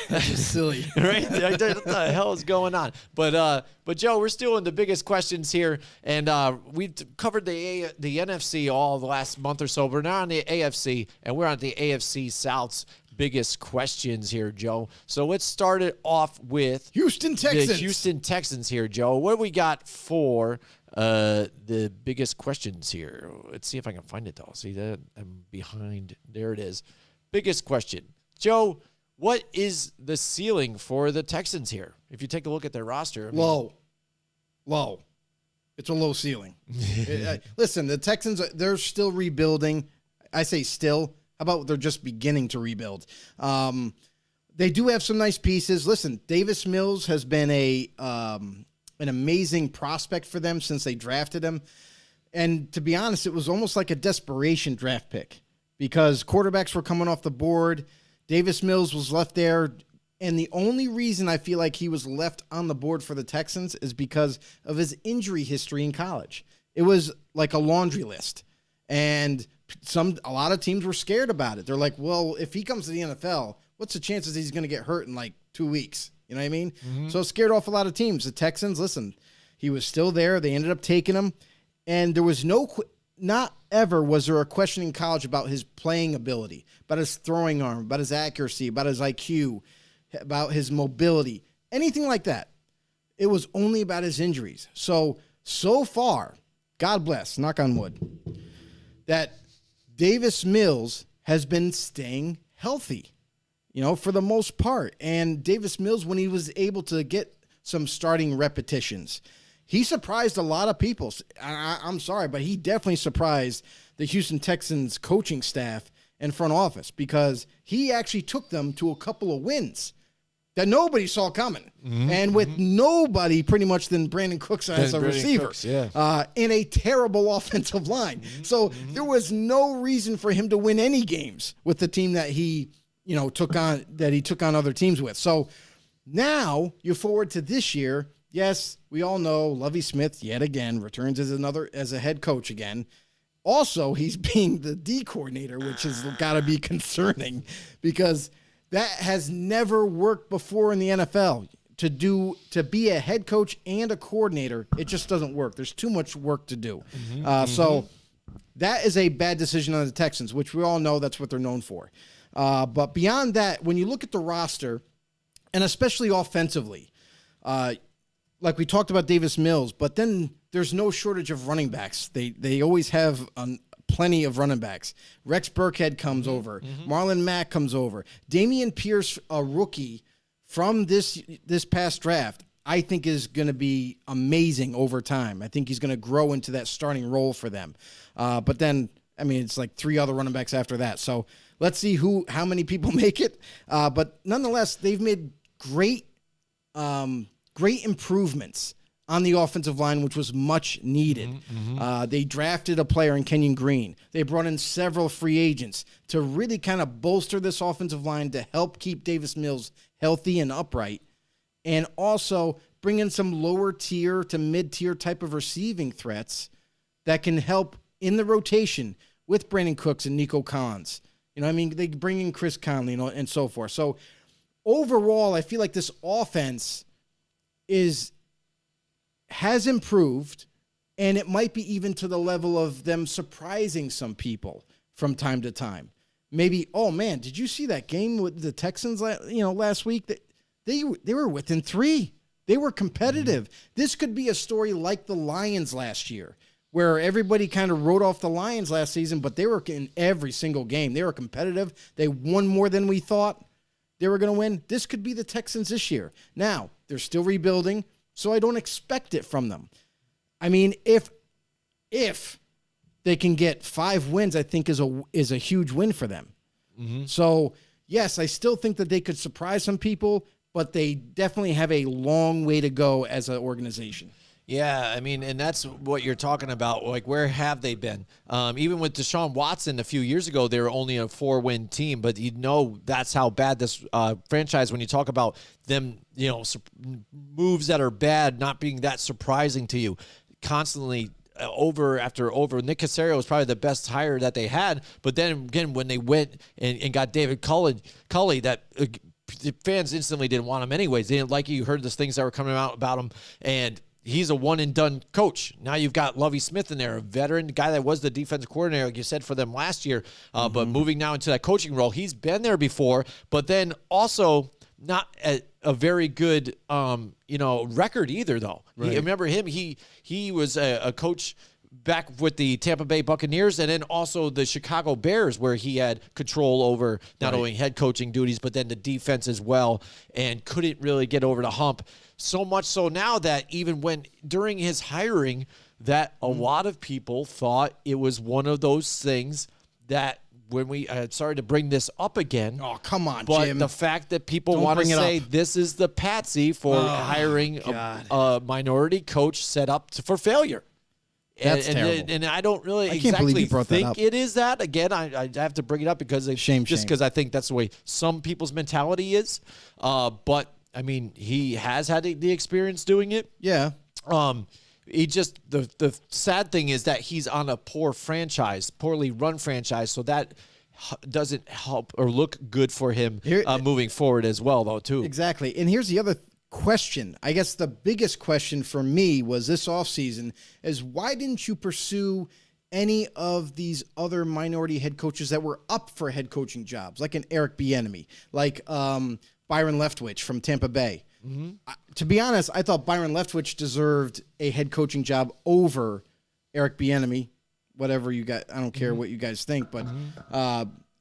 that's just silly. Right? What the hell is going on? But Joe, we're still in the biggest questions here. And we've covered the NFC all the last month or so. We're now on the AFC, and we're on the AFC South's biggest questions here, Joe. So let's start it off with Houston Texans. The Houston Texans here, Joe. What do we got for the biggest questions here? Let's see if I can find it, though. See that? I'm behind. There it is. Biggest question. Joe, what is the ceiling for the Texans here? If you take a look at their roster. Low. It's a low ceiling. Listen, the Texans, they're still rebuilding. I say still. How about they're just beginning to rebuild? They do have some nice pieces. Listen, Davis Mills has been an amazing prospect for them since they drafted him. And to be honest, it was almost like a desperation draft pick because quarterbacks were coming off the board. Davis Mills was left there. And the only reason I feel like he was left on the board for the Texans is because of his injury history in college. It was like a laundry list. And a lot of teams were scared about it. They're like, well, if he comes to the NFL, what's the chances he's going to get hurt in like 2 weeks? You know what I mean? Mm-hmm. So it scared off a lot of teams. The Texans, listen, he was still there. They ended up taking him. And there was not ever was there a question in college about his playing ability, about his throwing arm, about his accuracy, about his IQ, about his mobility, anything like that. It was only about his injuries. So far, God bless, knock on wood, that Davis Mills has been staying healthy, for the most part. And Davis Mills, when he was able to get some starting repetitions, he surprised a lot of people. I'm sorry, but he definitely surprised the Houston Texans coaching staff and front office because he actually took them to a couple of wins that nobody saw coming. Mm-hmm, and with nobody pretty much than Brandon Cooks as a receiver in a terrible offensive line. Mm-hmm, so there was no reason for him to win any games with the team that he, took on other teams with. So now you forward to this year. Yes, we all know Libby Smith yet again returns as a head coach again. Also, he's being the D coordinator, which has got to be concerning because that has never worked before in the NFL. To be a head coach and a coordinator, it just doesn't work. There's too much work to do. So that is a bad decision on the Texans, which we all know that's what they're known for. But beyond that, when you look at the roster, and especially offensively, like we talked about Davis Mills, but then there's no shortage of running backs. They always have plenty of running backs. Rex Burkhead comes over. Marlon Mack comes over. Dameon Pierce, a rookie from this past draft, I think is going to be amazing over time. I think he's going to grow into that starting role for them. But then, it's like 3 other running backs after that. So let's see how many people make it. But nonetheless, they've made great improvements on the offensive line, which was much needed. They drafted a player in Kenyon Green. They brought in several free agents to really kind of bolster this offensive line to help keep Davis Mills healthy and upright, and also bring in some lower tier to mid-tier type of receiving threats that can help in the rotation with Brandon Cooks and Nico Collins. They bring in Chris Conley, and so forth. So overall, I feel like this offense has improved, and it might be even to the level of them surprising some people from time to time. Maybe, oh man, did you see that game with the Texans last week? That they were within 3. They were competitive. This could be a story like the Lions last year, where everybody kind of wrote off the Lions last season, but they were in every single game. They were competitive. They won more than we thought they were going to win. This could be the Texans this year. Now, they're still rebuilding, so I don't expect it from them. If they can get 5 wins, I think is a huge win for them. So, yes, I still think that they could surprise some people, but they definitely have a long way to go as an organization. Yeah, and that's what you're talking about. Like, where have they been? Even with Deshaun Watson a few years ago, they were only a 4-win team, but that's how bad this franchise, when you talk about them, moves that are bad not being that surprising to you, constantly over after over. Nick Caserio was probably the best hire that they had, but then again, when they went and got David Culley, that the fans instantly didn't want him anyways. They didn't like it. You heard the things that were coming out about him, and he's a one-and-done coach. Now you've got Libby Smith in there, a veteran guy that was the defensive coordinator, like you said, for them last year, but moving now into that coaching role. He's been there before, but then also not a very good, record either, though. Right. Remember him? He was a coach back with the Tampa Bay Buccaneers and then also the Chicago Bears, where he had control over not only head coaching duties, but then the defense as well, and couldn't really get over the hump. So much so now that even during his hiring, that a lot of people thought it was one of those things that when we sorry to bring this up again. Oh, come on, but Jim. the fact that people Don't want to bring it say up. this is the patsy for hiring a minority coach set up for failure. That's terrible. And I don't really I can't believe exactly you brought that think up. it is that. Again, I have to bring it up because Shame. because I think that's the way some people's mentality is. But I mean, he has had the experience doing it. Yeah. He just the sad thing is that he's on a poorly run franchise, so that doesn't help or look good for him moving forward as well, though, too. Exactly. And here's the other question. I guess the biggest question for me was this offseason is why didn't you pursue any of these other minority head coaches that were up for head coaching jobs, like an Eric Bieniemy, like Byron Leftwich from Tampa Bay? Mm-hmm. To be honest, I thought Byron Leftwich deserved a head coaching job over Eric Bieniemy. Whatever you got, I don't care what you guys think, but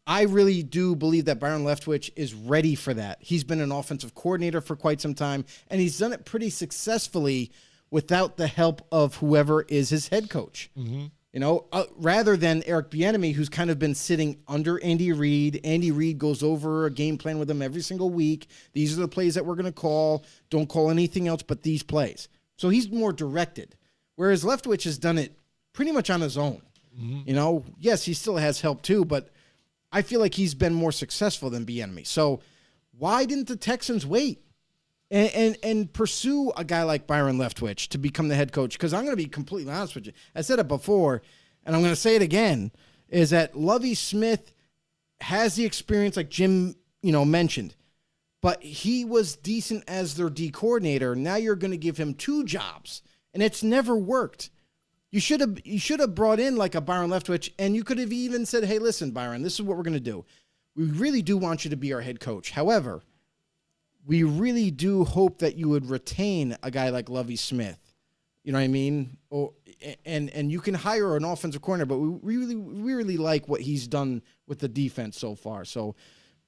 I really do believe that Byron Leftwich is ready for that. He's been an offensive coordinator for quite some time, and he's done it pretty successfully without the help of whoever is his head coach. Mm-hmm. You know, rather than Eric Bieniemy, who's kind of been sitting under Andy Reid. Andy Reid goes over a game plan with him every single week. These are the plays that we're going to call. Don't call anything else but these plays. So he's more directed, whereas Leftwich has done it pretty much on his own. Mm-hmm. You know, yes, he still has help too, but I feel like he's been more successful than Bieniemy. So why didn't the Texans wait and pursue a guy like Byron Leftwich to become the head coach? Because I'm going to be completely honest with you. I said it before, and I'm going to say it again, is that Libby Smith has the experience like Jim, mentioned, but he was decent as their D coordinator. Now you're going to give him 2 jobs, and it's never worked. You should have brought in like a Byron Leftwich, and you could have even said, hey, listen, Byron, this is what we're going to do. We really do want you to be our head coach. However, we really do hope that you would retain a guy like Libby Smith. You know what I mean? And you can hire an offensive coordinator, but we really like what he's done with the defense so far. So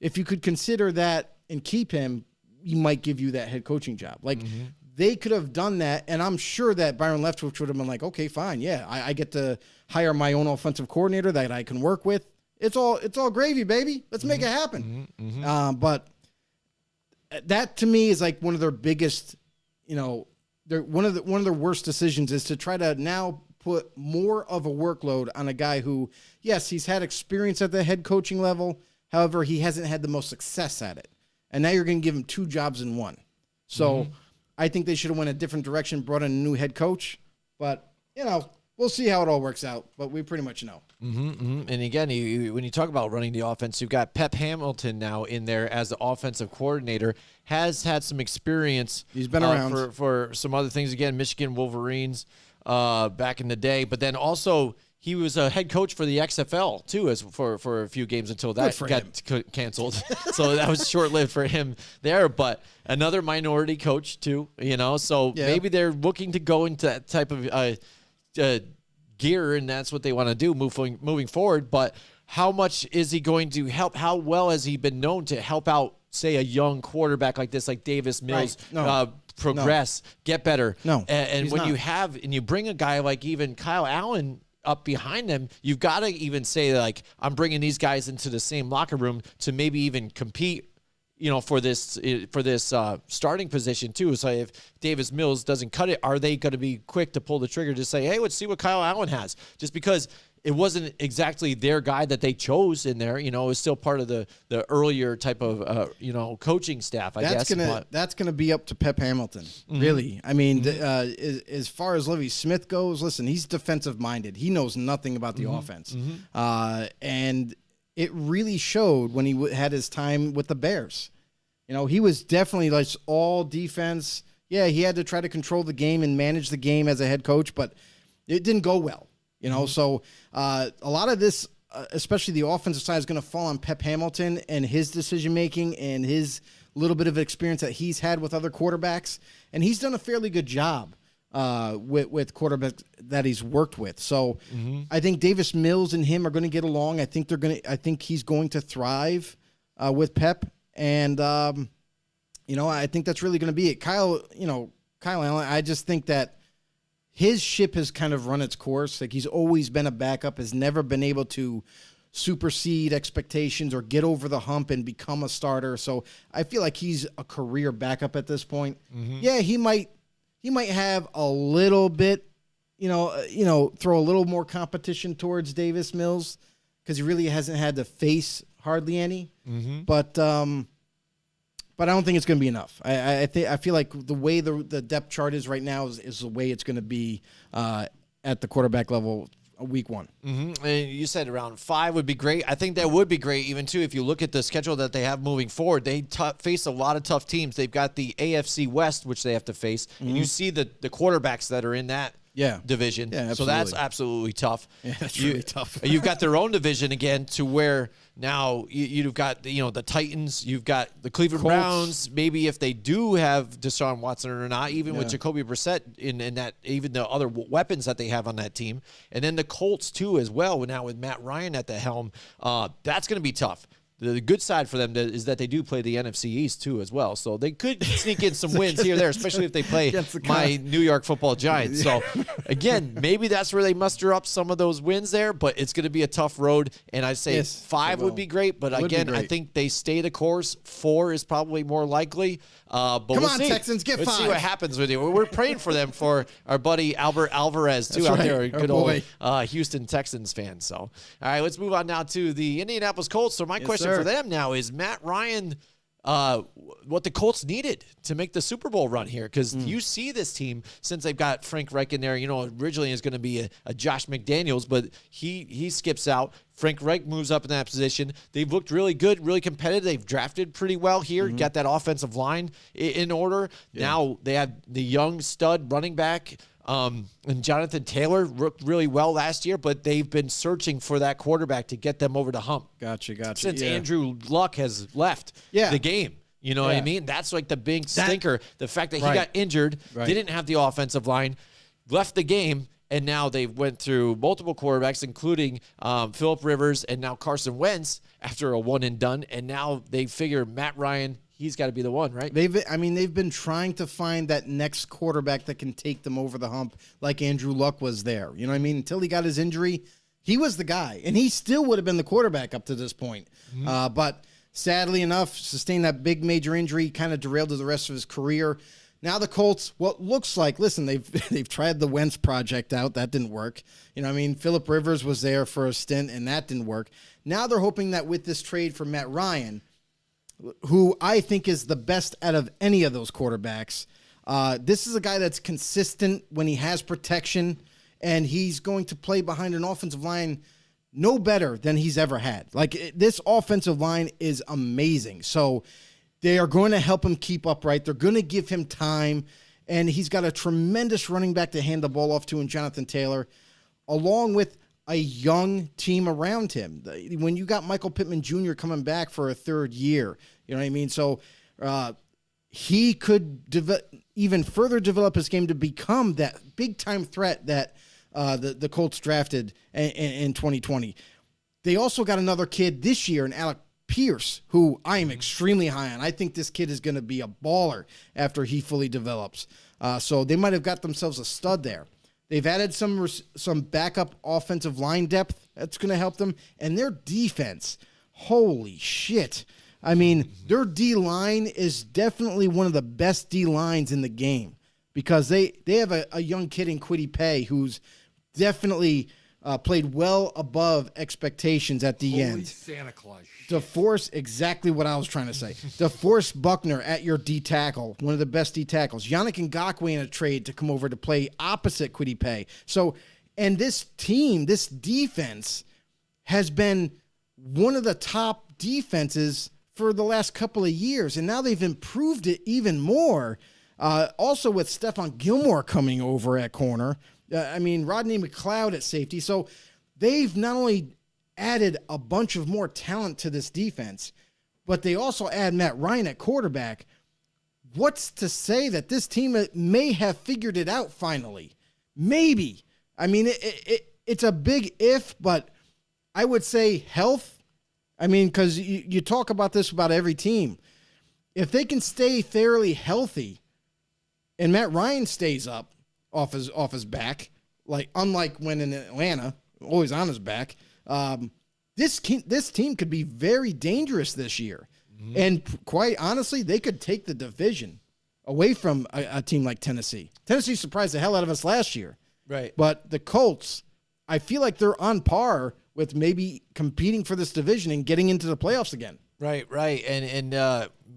if you could consider that and keep him, he might give you that head coaching job. Like, they could have done that, and I'm sure that Byron Leftwich would have been like, okay, fine, yeah, I get to hire my own offensive coordinator that I can work with. It's all gravy, baby. Let's make it happen. But that to me is like one of their biggest, one of their worst decisions is to try to now put more of a workload on a guy who, yes, he's had experience at the head coaching level. However, he hasn't had the most success at it, and now you're going to give him 2 jobs in one. So. I think they should have went a different direction, brought in a new head coach. But, we'll see how it all works out. But we pretty much know. And again, when you talk about running the offense, you've got Pep Hamilton now in there as the offensive coordinator. Has had some experience. He's been around. For some other things. Again, Michigan Wolverines back in the day. But then also he was a head coach for the XFL, too, for a few games until that got canceled. So that was short-lived for him there. But another minority coach, too, So maybe they're looking to go into that type of gear, and that's what they want to do moving forward. But how much is he going to help? How well has he been known to help out, say, a young quarterback like this, like Davis Mills, progress, get better? No, and when you bring a guy like even Kyle Allen up behind them, you've got to even say, like, I'm bringing these guys into the same locker room to maybe even compete, for this starting position too. So if Davis Mills doesn't cut it, are they going to be quick to pull the trigger to say, hey, let's see what Kyle Allen has? Just because it wasn't exactly their guy that they chose in there, it was still part of the earlier type of coaching staff. That's gonna be up to Pep Hamilton, really. I mean, as far as Libby Smith goes, listen, he's defensive minded. He knows nothing about the offense, and it really showed when he had his time with the Bears. He was definitely like all defense. Yeah, he had to try to control the game and manage the game as a head coach, but it didn't go well. So a lot of this, especially the offensive side, is going to fall on Pep Hamilton and his decision-making and his little bit of experience that he's had with other quarterbacks. And he's done a fairly good job with quarterbacks that he's worked with. So I think Davis Mills and him are going to get along. I think he's going to thrive with Pep. And, I think that's really going to be it. Kyle Allen, I just think that his ship has kind of run its course. Like, he's always been a backup, has never been able to supersede expectations or get over the hump and become a starter. So I feel like he's a career backup at this point. Yeah, he might have a little bit, throw a little more competition towards Davis Mills because he really hasn't had to face hardly any. But I don't think it's going to be enough. I feel like the way the depth chart is right now is the way it's going to be at the quarterback level week 1. And you said around 5 would be great. I think that would be great even, too, if you look at the schedule that they have moving forward. They face a lot of tough teams. They've got the AFC West, which they have to face, and you see the quarterbacks that are in that division. Yeah, so that's absolutely tough. Yeah, that's really tough. You've got their own division again to where now you've got the Titans, you've got the Cleveland Colts. Browns. Maybe if they do have Deshaun Watson or not, even with Jacoby Brissett in that, even the other weapons that they have on that team, and then the Colts too as well. Now with Matt Ryan at the helm, that's going to be tough. The good side for them is that they do play the NFC East, too, as well. So they could sneak in some wins here or there, especially if they play my New York Football Giants. So, again, maybe that's where they muster up some of those wins there, but it's going to be a tough road. And I'd say 5 would be great, but again, I think they stay the course. 4 is probably more likely. But Come we'll on, see. Texans, get 5. Let's see what happens with you. We're praying for them, for our buddy Albert Alvarez, too, out there, a good old Houston Texans fan. So, all right, let's move on now to the Indianapolis Colts. So my question for them now is Matt Ryan what the Colts needed to make the Super Bowl run here, because you see this team since they've got Frank Reich in there. Originally is going to be a Josh McDaniels, but he skips out. Frank Reich moves up in that position. They've looked really good, really competitive. They've drafted pretty well here, got that offensive line in order. Now they have the young stud running back. And Jonathan Taylor worked really well last year, but they've been searching for that quarterback to get them over the hump. Gotcha. Since Andrew Luck has left the game. You know what I mean? That's like the big stinker. The fact that he got injured, didn't have the offensive line, left the game, and now they went through multiple quarterbacks, including Phillip Rivers and now Carson Wentz after a one and done. And now they figure Matt Ryan, he's got to be the one, right? They've been trying to find that next quarterback that can take them over the hump, like Andrew Luck was there. You know what I mean? Until he got his injury, he was the guy, and he still would have been the quarterback up to this point. But sadly enough, sustained that big major injury, kind of derailed the rest of his career. Now the Colts, what looks like, listen, they've tried the Wentz project out. That didn't work. You know what I mean? Phillip Rivers was there for a stint, and that didn't work. Now they're hoping that with this trade for Matt Ryan, who I think is the best out of any of those quarterbacks, this is a guy that's consistent when he has protection, and he's going to play behind an offensive line no better than he's ever had. Like, this offensive line is amazing. So they are going to help him keep upright. They're going to give him time, and he's got a tremendous running back to hand the ball off to in Jonathan Taylor, along with a young team around him. When you got Michael Pittman Jr. coming back for a third year, you know what I mean? So he could even further develop his game to become that big-time threat that the Colts drafted in 2020. They also got another kid this year in Alec Pierce, who I am extremely high on. I think this kid is going to be a baller after he fully develops. So they might have got themselves a stud there. They've added some backup offensive line depth that's going to help them. And their defense, holy shit. I mean, their D-line is definitely one of the best D-lines in the game, because they have a young kid in Kwity Paye who's definitely played well above expectations at the end. Santa Claus. DeForest, exactly what I was trying to say. DeForest Buckner at your D tackle, one of the best D tackles. Yannick Ngakoue in a trade to come over to play opposite Kwity Paye. So, and this team, this defense, has been one of the top defenses for the last couple of years, and now they've improved it even more. Also with Stephon Gilmore coming over at corner. Rodney McLeod at safety. So they've not only added a bunch of more talent to this defense, but they also add Matt Ryan at quarterback. What's to say that this team may have figured it out finally? Maybe. I mean, it's a big if, but I would say health. I mean, because you talk about this about every team. If they can stay fairly healthy and Matt Ryan stays up off his back, like unlike when in Atlanta, always on his back, this team could be very dangerous this year. Mm-hmm. And quite honestly, they could take the division away from a team like Tennessee. Tennessee surprised the hell out of us last year. Right. But the Colts, I feel like they're on par with maybe competing for this division and getting into the playoffs again. Right. And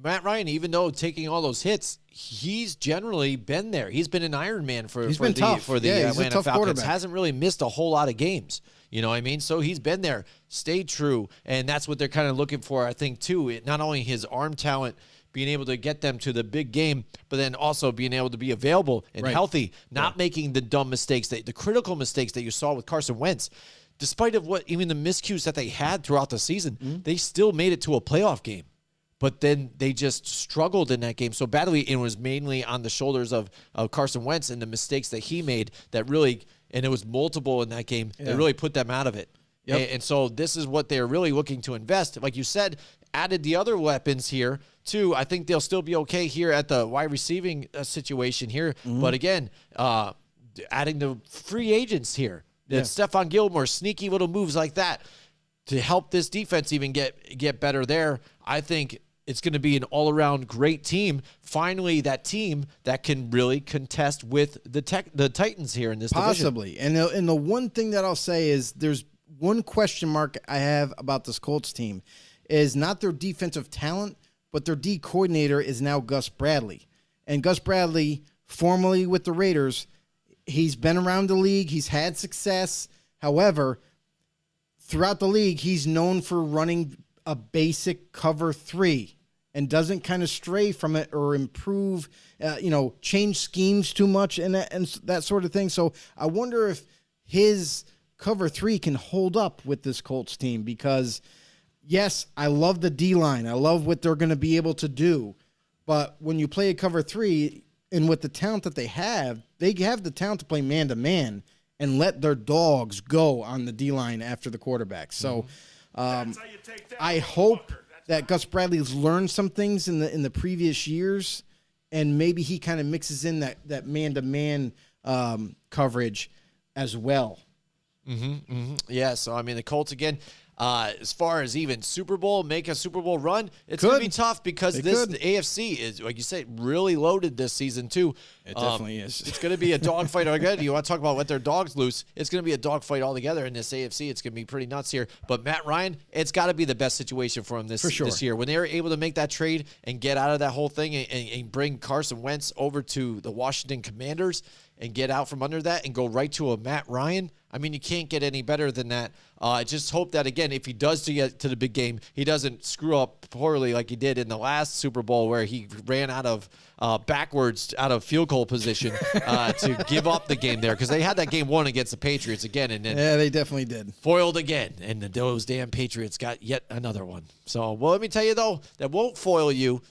Matt Ryan, even though taking all those hits, he's generally been there. He's been an Iron Man for the Atlanta Falcons. Hasn't really missed a whole lot of games. You know what I mean? So he's been there, stayed true, and that's what they're kind of looking for, I think, too. Not only his arm talent, being able to get them to the big game, but then also being able to be available and healthy, not making the dumb mistakes, the critical mistakes that you saw with Carson Wentz. Despite of what even the miscues that they had throughout the season, they still made it to a playoff game. But then they just struggled in that game so badly. It was mainly on the shoulders of Carson Wentz and the mistakes that he made that really, and it was multiple in that game, that really put them out of it. Yep. And so this is what they're really looking to invest. Like you said, added the other weapons here, too. I think they'll still be okay here at the wide receiving situation here. But again, adding the free agents here. Stephon Gilmore, sneaky little moves like that to help this defense even get better there. I think it's going to be an all-around great team. Finally, that team that can really contest with the Titans here in this division. Possibly. And the one thing that I'll say is there's one question mark I have about this Colts team is not their defensive talent, but their D coordinator is now Gus Bradley. And Gus Bradley, formerly with the Raiders, he's been around the league. He's had success. However, throughout the league, he's known for running a basic cover 3 and doesn't kind of stray from it or improve, change schemes too much and that sort of thing. So I wonder if his cover 3 can hold up with this Colts team because, yes, I love the D-line. I love what they're going to be able to do. But when you play a cover 3 and with the talent that they have the talent to play man-to-man and let their dogs go on the D-line after the quarterback. So I hope that Gus Bradley's learned some things in the previous years, and maybe he kind of mixes in that man-to-man coverage as well. Yeah, so, I mean, the Colts, again, as far as even make a Super Bowl run, it's going to be tough because the AFC is, like you said, really loaded this season, too. It definitely is. It's going to be a dogfight again. You want to talk about let their dogs loose. It's going to be a dogfight altogether in this AFC. It's going to be pretty nuts here. But Matt Ryan, it's got to be the best situation for him this year. When they were able to make that trade and get out of that whole thing and bring Carson Wentz over to the Washington Commanders and get out from under that and go right to a Matt Ryan, I mean, you can't get any better than that. I just hope that, again, if he does get to the big game, he doesn't screw up poorly like he did in the last Super Bowl where he ran backwards out of field goal position to give up the game there because they had that game won against the Patriots again. And then they definitely did. Foiled again, and those damn Patriots got yet another one. So, well, let me tell you, though, that won't foil you.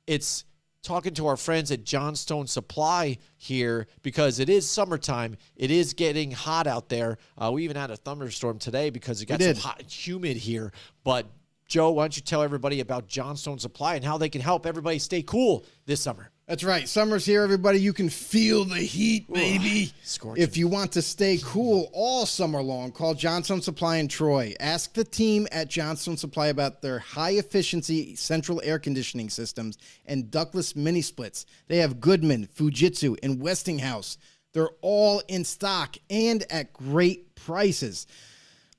It's talking to our friends at Johnstone Supply here because it is summertime. It is getting hot out there. We even had a thunderstorm today because it got so hot and humid here. But, Joe, why don't you tell everybody about Johnstone Supply and how they can help everybody stay cool this summer? That's right. Summer's here, everybody. You can feel the heat, baby. Scorching. If you want to stay cool all summer long, call Johnstone Supply in Troy. Ask the team at Johnstone Supply about their high-efficiency central air conditioning systems and ductless mini splits. They have Goodman, Fujitsu, and Westinghouse. They're all in stock and at great prices.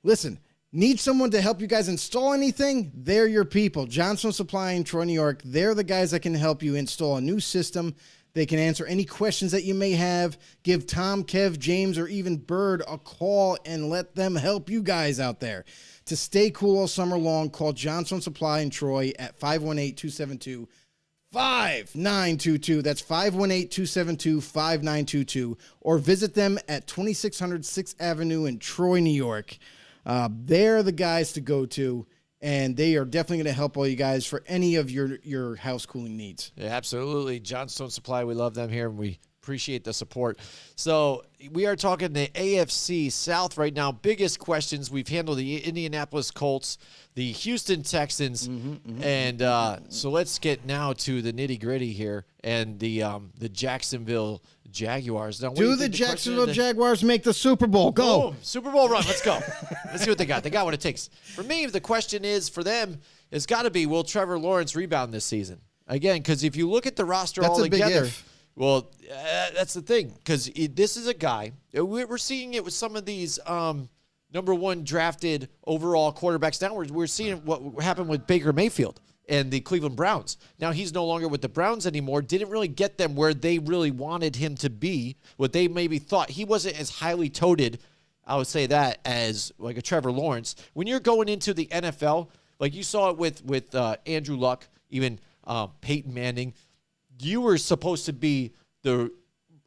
Listen, need someone to help you guys install anything? They're your people. Johnstone Supply in Troy, New York. They're the guys that can help you install a new system. They can answer any questions that you may have. Give Tom, Kev, James, or even Bird a call and let them help you guys out there. To stay cool all summer long, call Johnstone Supply in Troy at 518-272-5922. That's 518-272-5922. Or visit them at 2600 6th Avenue in Troy, New York. They're the guys to go to, and they are definitely going to help all you guys for any of your house cooling needs. Yeah, absolutely. Johnstone Supply, we love them here, and we appreciate the support. So we are talking the AFC South right now. Biggest questions. We've handled the Indianapolis Colts, the Houston Texans, and so let's get now to the nitty-gritty here and the Jacksonville Jaguars. Now, do the Jacksonville Jaguars make the Super Bowl? Go. Boom. Super Bowl run. Let's go. Let's see what they got. They got what it takes. For me, the question is for them, it's got to be, will Trevor Lawrence rebound this season? Again, because if you look at the roster all together, well, that's the thing. Because this is a guy, we're seeing it with some of these number one drafted overall quarterbacks. Now we're seeing what happened with Baker Mayfield and the Cleveland Browns. Now he's no longer with the Browns anymore. Didn't really get them where they really wanted him to be, what they maybe thought. He wasn't as highly touted, I would say that, as like a Trevor Lawrence. When you're going into the NFL, like you saw it with Andrew Luck, even Peyton Manning, you were supposed to be the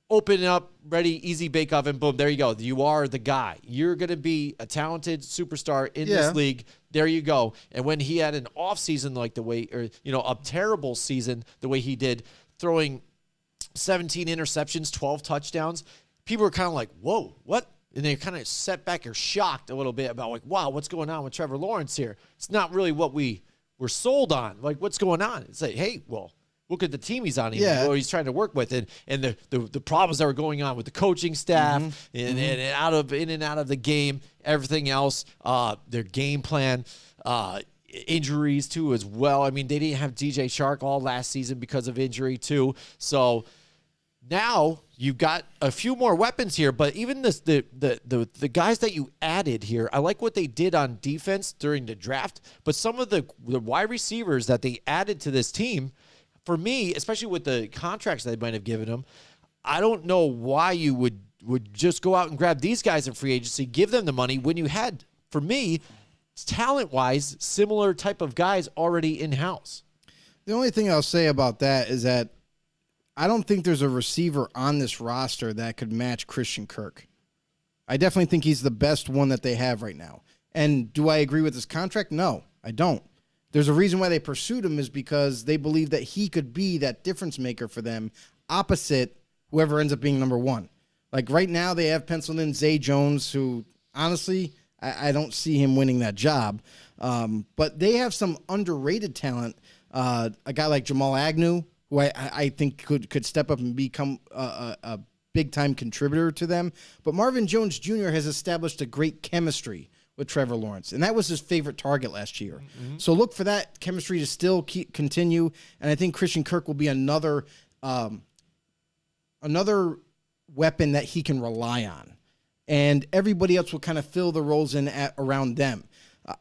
open up, ready, easy bake oven, boom, there you go. You are the guy. You're going to be a talented superstar in this league. There you go. And when he had an off season like the way, or, a terrible season the way he did, throwing 17 interceptions, 12 touchdowns, people were kind of like, whoa, what? And they kind of set back or shocked a little bit about like, wow, what's going on with Trevor Lawrence here? It's not really what we were sold on. Like, what's going on? It's like, hey, well, look at the team he's on, or he's trying to work with, and the problems that were going on with the coaching staff and in and out of the game, everything else, their game plan, injuries too as well. I mean, they didn't have DJ Shark all last season because of injury too. So now you've got a few more weapons here, but even the guys that you added here, I like what they did on defense during the draft, but some of the wide receivers that they added to this team, for me, especially with the contracts they might have given them, I don't know why you would just go out and grab these guys in free agency, give them the money when you had, for me, talent-wise, similar type of guys already in-house. The only thing I'll say about that is that I don't think there's a receiver on this roster that could match Christian Kirk. I definitely think he's the best one that they have right now. And do I agree with his contract? No, I don't. There's a reason why they pursued him, is because they believe that he could be that difference maker for them opposite whoever ends up being number one. Like right now they have penciled in Zay Jones, who honestly, I don't see him winning that job. But they have some underrated talent. A guy like Jamal Agnew, who I think could step up and become a big-time contributor to them. But Marvin Jones Jr. has established a great chemistry with Trevor Lawrence, and that was his favorite target last year. So look for that chemistry to still continue, and I think Christian Kirk will be another weapon that he can rely on, and everybody else will kind of fill the roles in around them.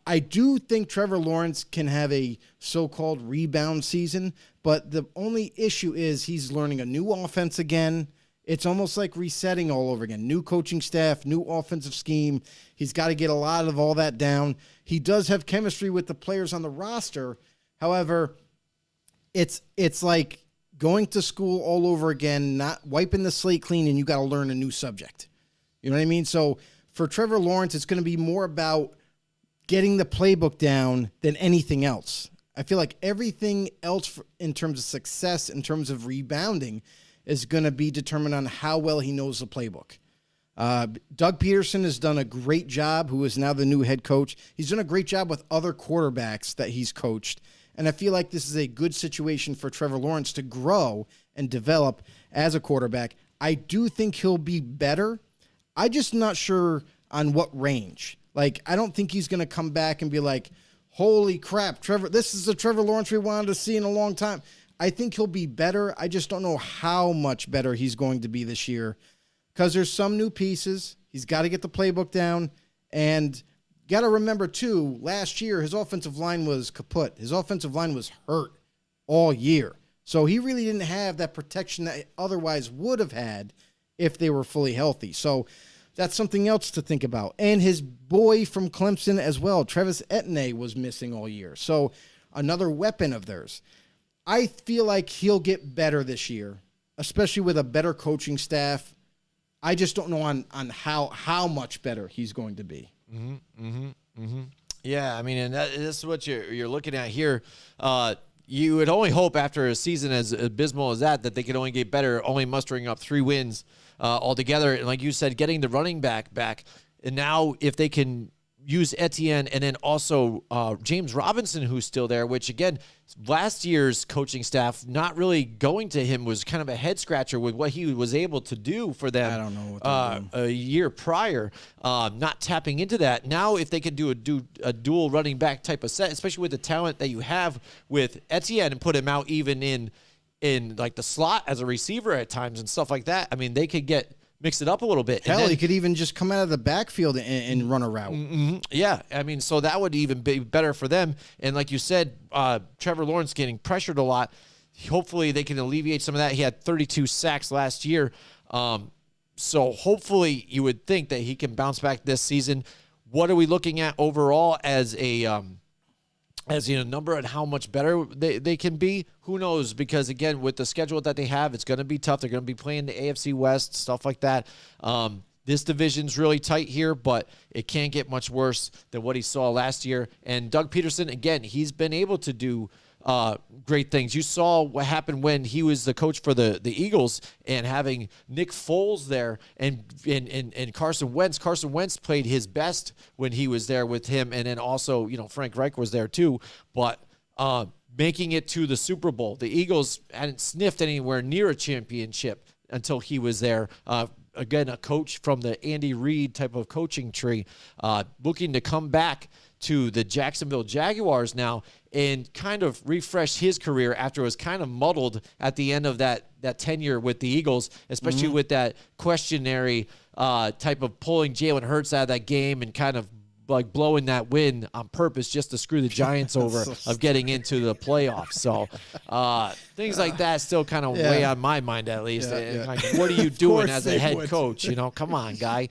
I do think Trevor Lawrence can have a so-called rebound season, but the only issue is he's learning a new offense again. It's almost like resetting all over again. New coaching staff, new offensive scheme. He's got to get a lot of all that down. He does have chemistry with the players on the roster. However, it's like going to school all over again, not wiping the slate clean, and you got to learn a new subject. You know what I mean? So for Trevor Lawrence, it's going to be more about getting the playbook down than anything else. I feel like everything else in terms of success, in terms of rebounding, is going to be determined on how well he knows the playbook. Doug Peterson has done a great job, who is now the new head coach. He's done a great job with other quarterbacks that he's coached. And I feel like this is a good situation for Trevor Lawrence to grow and develop as a quarterback. I do think he'll be better. I'm just not sure on what range. Like, I don't think he's going to come back and be like, holy crap, Trevor, this is the Trevor Lawrence we wanted to see in a long time. I think he'll be better. I just don't know how much better he's going to be this year, because there's some new pieces. He's got to get the playbook down. And got to remember, too, last year his offensive line was kaput. His offensive line was hurt all year. So he really didn't have that protection that he otherwise would have had if they were fully healthy. So that's something else to think about. And his boy from Clemson as well, Travis Etienne, was missing all year. So another weapon of theirs. I feel like he'll get better this year, especially with a better coaching staff. I just don't know on how much better he's going to be. Yeah, I mean, and this is what you're looking at here. you would only hope after a season as abysmal as that they could only get better, only mustering up 3 wins altogether. And like you said, getting the running back. And now if they can use Etienne and then also James Robinson, who's still there, which, again, last year's coaching staff not really going to him was kind of a head-scratcher with what he was able to do for them. I don't know what a year prior, not tapping into that. Now if they could do a dual running back type of set, especially with the talent that you have with Etienne and put him out even in like the slot as a receiver at times and stuff like that, I mean, they could mix it up a little bit. Hell, he could even just come out of the backfield and run a route. Mm-hmm. Yeah, I mean, so that would even be better for them. And like you said, Trevor Lawrence getting pressured a lot. Hopefully they can alleviate some of that. He had 32 sacks last year. So hopefully you would think that he can bounce back this season. What are we looking at overall as a number and how much better they can be? Who knows? Because, again, with the schedule that they have, it's going to be tough. They're going to be playing the AFC West, stuff like that. This division's really tight here, but it can't get much worse than what he saw last year. And Doug Peterson, again, he's been able to do great things. You saw what happened when he was the coach for the Eagles and having Nick Foles there and Carson Wentz. Carson Wentz played his best when he was there with him, and then also, Frank Reich was there too. But making it to the Super Bowl, the Eagles hadn't sniffed anywhere near a championship until he was there. Again, a coach from the Andy Reid type of coaching tree, looking to come back to the Jacksonville Jaguars now and kind of refresh his career after it was kind of muddled at the end of that tenure with the Eagles, especially with that questionary type of pulling Jalen Hurts out of that game and kind of like blowing that win on purpose just to screw the Giants over of getting into the playoffs. So things like that still kind of weigh on my mind, at least. Like, what are you doing as a head coach? Come on, guy.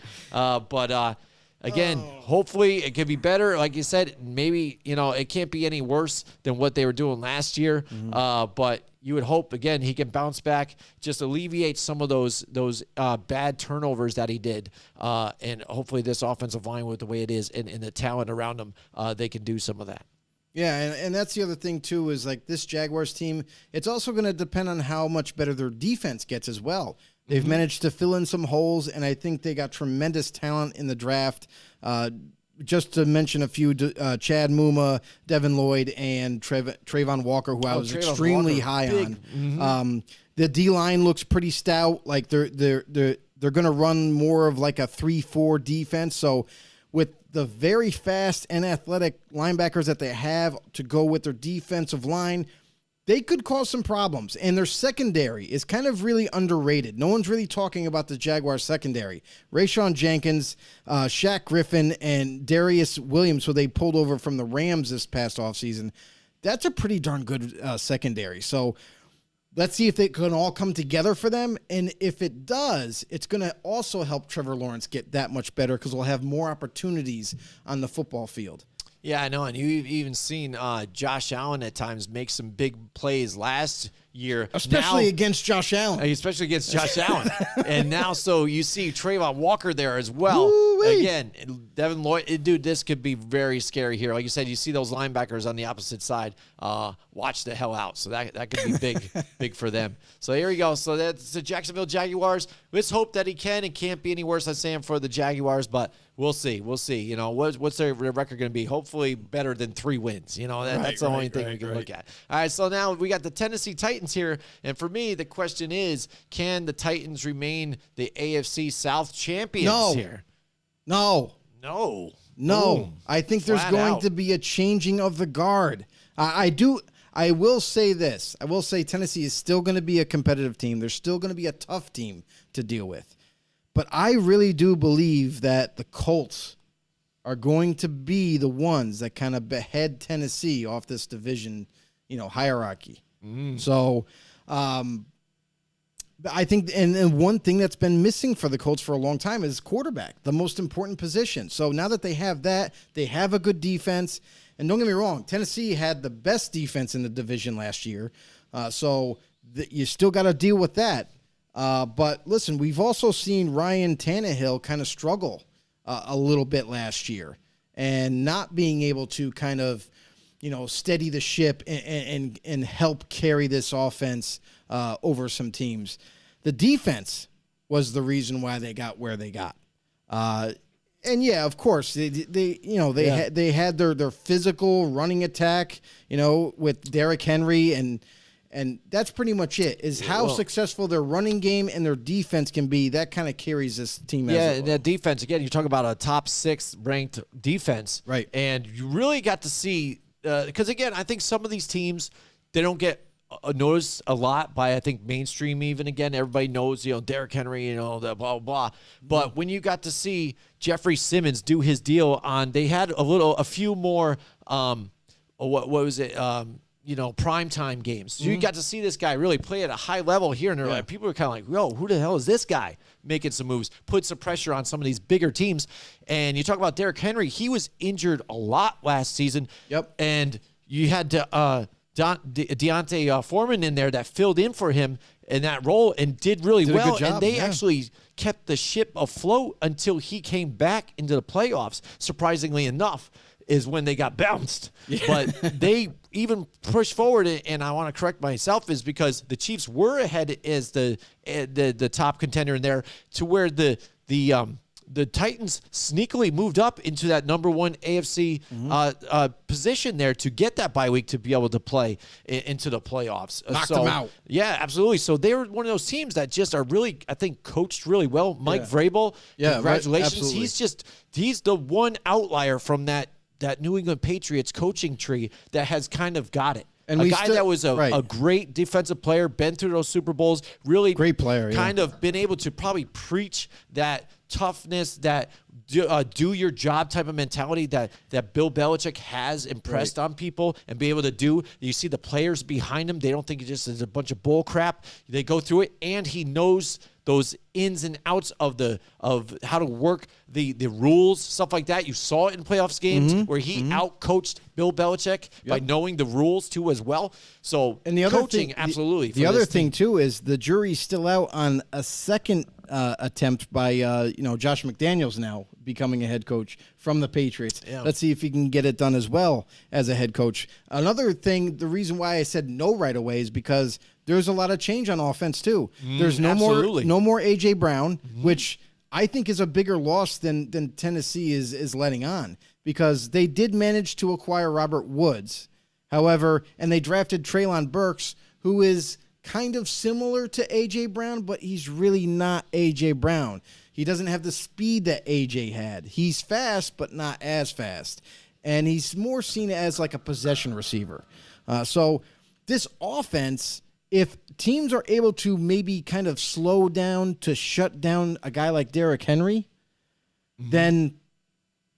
Again, hopefully it can be better. Like you said, maybe, it can't be any worse than what they were doing last year. But you would hope, again, he can bounce back, just alleviate some of those bad turnovers that he did. And hopefully this offensive line, with the way it is and the talent around them, they can do some of that. Yeah, and that's the other thing, too, is like this Jaguars team, it's also going to depend on how much better their defense gets as well. They've managed to fill in some holes, and I think they got tremendous talent in the draft. Just to mention a few, Chad Muma, Devin Lloyd, and Trayvon Walker, who I was extremely high on. The D-line looks pretty stout. Like they're going to run more of like a 3-4 defense. So with the very fast and athletic linebackers that they have to go with their defensive line, they could cause some problems. And their secondary is kind of really underrated. No one's really talking about the Jaguars secondary. Rayshon Jenkins, Shaq Griffin, and Darius Williams, who they pulled over from the Rams this past offseason. That's a pretty darn good secondary. So let's see if they can all come together for them. And if it does, it's going to also help Trevor Lawrence get that much better because we'll have more opportunities on the football field. Yeah, I know, and you've even seen Josh Allen at times make some big plays last year. Especially against Josh Allen. And now, so you see Trayvon Walker there as well. Woo-wee. Again, Devin Lloyd, dude, this could be very scary here. Like you said, you see those linebackers on the opposite side. Watch the hell out. So that could be big for them. So here we go. So that's the Jacksonville Jaguars. Let's hope that he can and can't be any worse than Sam for the Jaguars, but we'll see. What's their record going to be? Hopefully better than 3 wins. That's the only thing we can look at. All right, so now we got the Tennessee Titans here, and for me, the question is, can the Titans remain the AFC South champions here? No. Boom. I think there's going to be a changing of the guard. I will say this. I will say Tennessee is still going to be a competitive team. They're still going to be a tough team to deal with. But I really do believe that the Colts are going to be the ones that kind of behead Tennessee off this division, hierarchy. So I think, and one thing that's been missing for the Colts for a long time is quarterback, the most important position. So now that they have that, they have a good defense. And don't get me wrong, Tennessee had the best defense in the division last year. So you still got to deal with that. But listen, we've also seen Ryan Tannehill kind of struggle a little bit last year and not being able to kind of steady the ship and help carry this offense over some teams. The defense was the reason why they got where they got. And yeah, of course, they had their physical running attack, with Derrick Henry, and that's pretty much it. Is how successful their running game and their defense can be. That kind of carries this team. Yeah, and that defense again. You talk about a top 6 ranked defense, right? And you really got to see because again, I think some of these teams they don't get noticed a lot by, I think, mainstream even. Again, everybody knows, Derrick Henry, the blah, blah, blah. But when you got to see Jeffrey Simmons do his deal they had a few more, what was it, primetime games. So you got to see this guy really play at a high level here and there. Like, people were kind of like, yo, who the hell is this guy making some moves, put some pressure on some of these bigger teams. And you talk about Derrick Henry, he was injured a lot last season. Yep. And you had to, Deontay Foreman in there that filled in for him in that role and did really well. A good job, and they actually kept the ship afloat until he came back into the playoffs. Surprisingly enough, is when they got bounced. Yeah. But they even pushed forward, and I want to correct myself, is because the Chiefs were ahead as the top contender in there, to where the Titans sneakily moved up into that number 1 AFC position there to get that bye week to be able to play into the playoffs. Knocked them out. Yeah, absolutely. So they were one of those teams that just are really, I think, coached really well. Mike Vrabel, congratulations. Right, he's the one outlier from that New England Patriots coaching tree that has kind of got it. And a guy that was a great defensive player, been through those Super Bowls, really great player, kind of been able to probably preach that toughness, that do your job type of mentality that Bill Belichick has impressed on people and be able to do. You see the players behind him. They don't think it just is a bunch of bull crap. They go through it, and he knows those ins and outs of how to work the rules, stuff like that. You saw it in playoffs games where he out-coached Bill Belichick by knowing the rules too as well. So and the other coaching, absolutely. The other thing too is the jury's still out on a second attempt by Josh McDaniels now becoming a head coach from the Patriots. Yeah. Let's see if he can get it done as well as a head coach. Another thing, the reason why I said no right away is because there's a lot of change on offense too. There's no more A.J. Brown, which I think is a bigger loss than Tennessee is letting on, because they did manage to acquire Robert Woods, however, and they drafted Treylon Burks, who is kind of similar to A.J. Brown, but he's really not A.J. Brown. He doesn't have the speed that A.J. had. He's fast, but not as fast. And he's more seen as like a possession receiver. So this offense, if teams are able to maybe kind of slow down to shut down a guy like Derrick Henry, then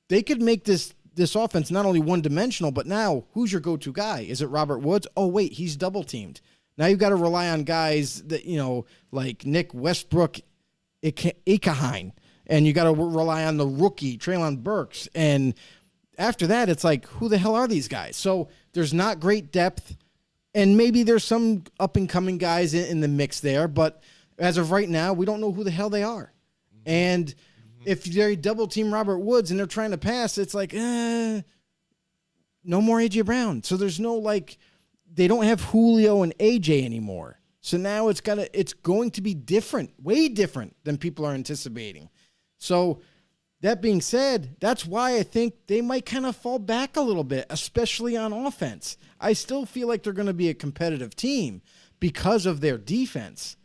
they could make this offense not only one-dimensional, but now who's your go-to guy? Is it Robert Woods? Oh, wait, he's double-teamed. Now you've got to rely on guys that, like Nick Westbrook, Ikahine, and you got to rely on the rookie, Treylon Burks. And after that, it's like, who the hell are these guys? So there's not great depth, and maybe there's some up-and-coming guys in the mix there, but as of right now, we don't know who the hell they are. And if they double-team Robert Woods and they're trying to pass, it's like, no more A.J. Brown. So there's no, they don't have Julio and A.J. anymore. So now it's going to be different, way different than people are anticipating. So that being said, that's why I think they might kind of fall back a little bit, especially on offense. I still feel like they're going to be a competitive team because of their defense.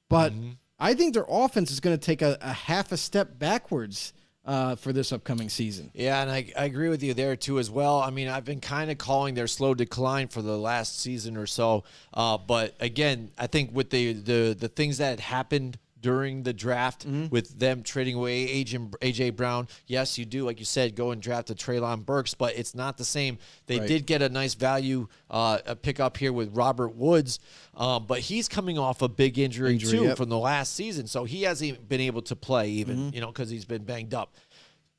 But I think their offense is going to take a half a step backwards for this upcoming season. Yeah, and I agree with you there too as well. I mean, I've been kind of calling their slow decline for the last season or so. But again, I think with the things that happened during the draft with them trading away A.J. Brown, yes, you do, like you said, go and draft a Treylon Burks, but it's not the same. They did get a nice value pickup here with Robert Woods, but he's coming off a big injury too from the last season, so he hasn't been able to play even, because he's been banged up.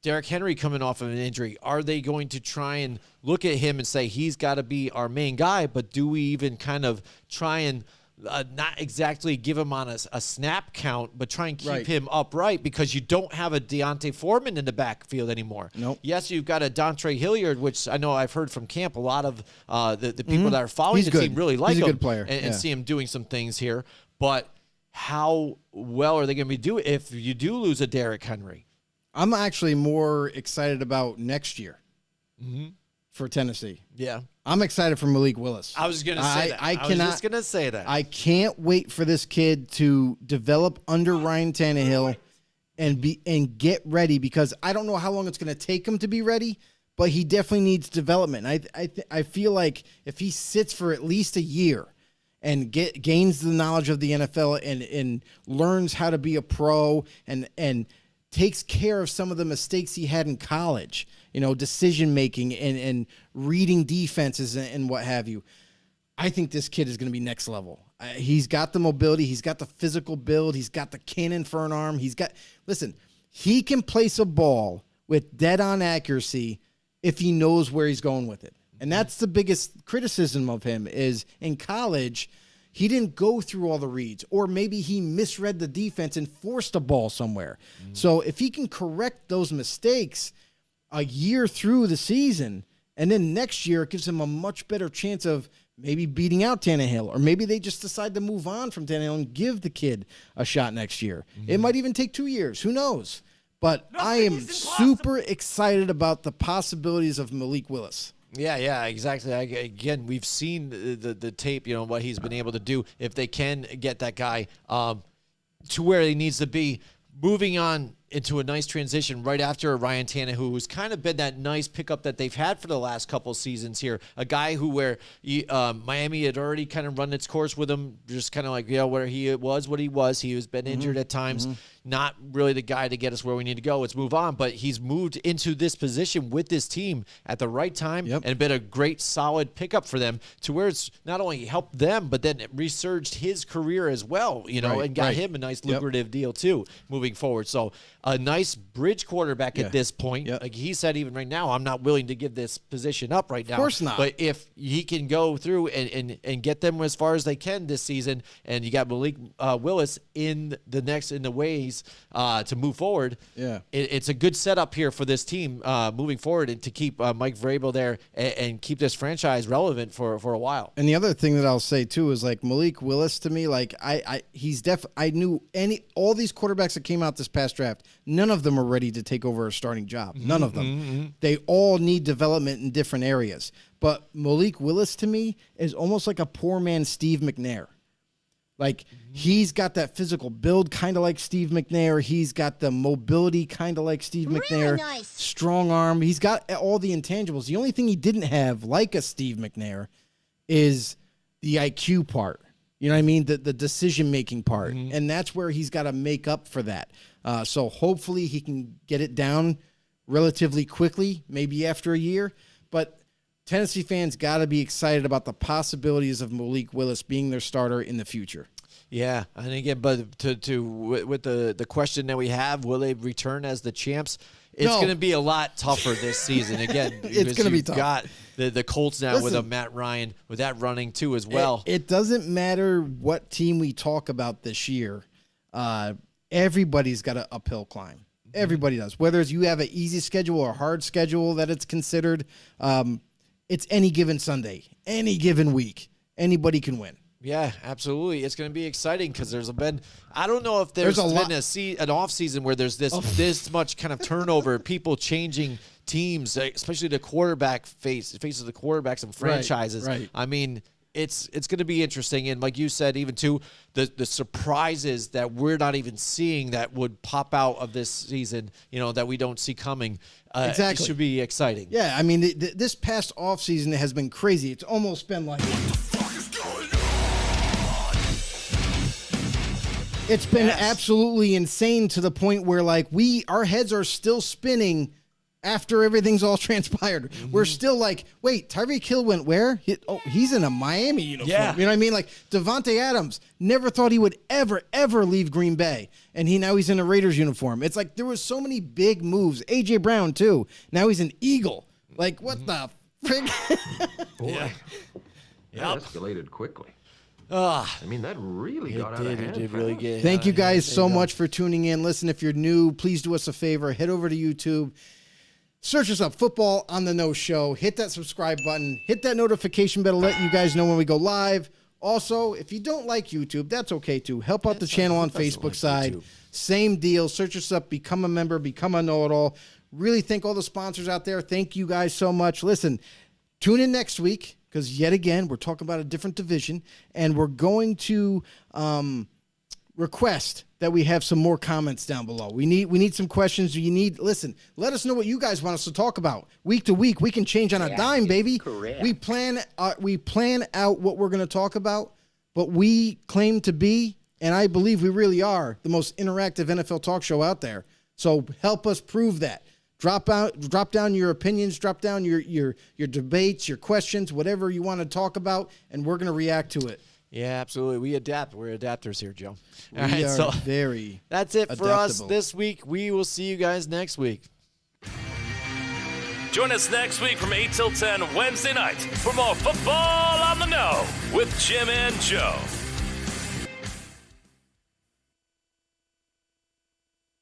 Derrick Henry coming off of an injury. Are they going to try and look at him and say he's got to be our main guy, but do we even kind of try and not exactly give him on a snap count, but try and keep Right. him upright because you don't have a Deontay Foreman in the backfield anymore. Nope. Yes, you've got a Dontre Hilliard, which I know I've heard from camp. A lot of the people that are following He's the good. team really like He's a him good player. and Yeah. see him doing some things here. But how well are they going to be doing if you do lose a Derrick Henry? I'm actually more excited about next year for Tennessee. Yeah. I'm excited for Malik Willis. I was going to say that. I was just going to say that. I can't wait for this kid to develop under Ryan Tannehill and get ready, because I don't know how long it's going to take him to be ready, but he definitely needs development. I feel like if he sits for at least a year and gains the knowledge of the NFL and learns how to be a pro and takes care of some of the mistakes he had in college, decision making and reading defenses and what have you, I think this kid is going to be next level. He's got the mobility. He's got the physical build. He's got the cannon for an arm. Listen, he can place a ball with dead-on accuracy if he knows where he's going with it. And that's the biggest criticism of him is in college, he didn't go through all the reads, or maybe he misread the defense and forced a ball somewhere. So if he can correct those mistakes a year through the season, and then next year it gives him a much better chance of maybe beating out Tannehill, or maybe they just decide to move on from Tannehill and give the kid a shot next year. It might even take 2 years. Who knows? But I am super excited about the possibilities of Malik Willis. Yeah, exactly. Again, we've seen the tape, what he's been able to do. If they can get that guy to where he needs to be, moving on into a nice transition right after Ryan Tana, who's kind of been that nice pickup that they've had for the last couple seasons here. A guy where Miami had already kind of run its course with him, just kind of like, where he was, what he was. He has been injured at times. Not really the guy to get us where we need to go. Let's move on. But he's moved into this position with this team at the right time and been a great, solid pickup for them to where it's not only helped them, but then it resurged his career as well, and got him a nice lucrative deal too moving forward. So a nice bridge quarterback at this point. Like he said, even right now, I'm not willing to give this position up right now. Of course not. But if he can go through and get them as far as they can this season, and you got Malik Willis in the ways to move forward, it's a good setup here for this team moving forward, and to keep Mike Vrabel there and keep this franchise relevant for a while. And the other thing that I'll say too is like Malik Willis to me, like I knew all these quarterbacks that came out this past draft, none of them are ready to take over a starting job. None of them. They all need development in different areas. But Malik Willis to me is almost like a poor man Steve McNair. Like he's got that physical build kind of like Steve McNair. He's got the mobility kind of like Steve McNair. Nice. Strong arm. He's got all the intangibles. The only thing he didn't have, like a Steve McNair, is the IQ part. You know what I mean? The decision-making part. And that's where he's got to make up for that. So hopefully he can get it down relatively quickly, maybe after a year. But Tennessee fans got to be excited about the possibilities of Malik Willis being their starter in the future. Yeah, and again, but with the question that we have, will they return as the champs? It's going to be a lot tougher this season. Again, it's going to be tough. Got the Colts now with a Matt Ryan with that running too as well. It doesn't matter what team we talk about this year. Everybody's got an uphill climb. Everybody does. Whether it's you have an easy schedule or a hard schedule that it's considered, it's any given Sunday, any given week. Anybody can win. Yeah, absolutely. It's going to be exciting because I don't know if there's been an off season where there's this much kind of turnover, people changing teams, especially the quarterback faces of the quarterbacks and franchises. Right. I mean, it's going to be interesting, and like you said, even too, the surprises that we're not even seeing that would pop out of this season, that we don't see coming. Exactly. It should be exciting. Yeah, I mean, this past offseason has been crazy. It's almost been like, it's been absolutely insane to the point where like our heads are still spinning after everything's all transpired. We're still like, wait, Tyreek Hill went where? He's in a Miami uniform. Yeah. You know what I mean? Like Devontae Adams never thought he would ever leave Green Bay. And now he's in a Raiders uniform. It's like there was so many big moves. A.J. Brown too. Now he's an Eagle. Like what the frig? That escalated quickly. I mean, that really got out of hand. It did really get. Thank you guys so much for tuning in. Listen, if you're new, please do us a favor. Head over to YouTube. Search us up, Football on the No Show. Hit that subscribe button. Hit that notification bell to let you guys know when we go live. Also, if you don't like YouTube, that's okay too. Help out the channel on Facebook side. Same deal. Search us up, become a member, become a know-it-all. Really thank all the sponsors out there. Thank you guys so much. Listen, tune in next week because yet again, we're talking about a different division, and we're going to request that we have some more comments down below. We need some questions. Listen, let us know what you guys want us to talk about. Week to week, we can change on a dime, baby. Correct. We plan out what we're going to talk about, but we claim to be, and I believe we really are, the most interactive NFL talk show out there. So help us prove that. Drop down your opinions, drop down your debates, your questions, whatever you want to talk about, and we're going to react to it. Yeah, absolutely. We adapt. We're adapters here, Joe. We are very that's it for us adaptable. this week. We will see you guys next week. Join us next week from 8 till 10 Wednesday night for more Football on the No with Jim and Joe.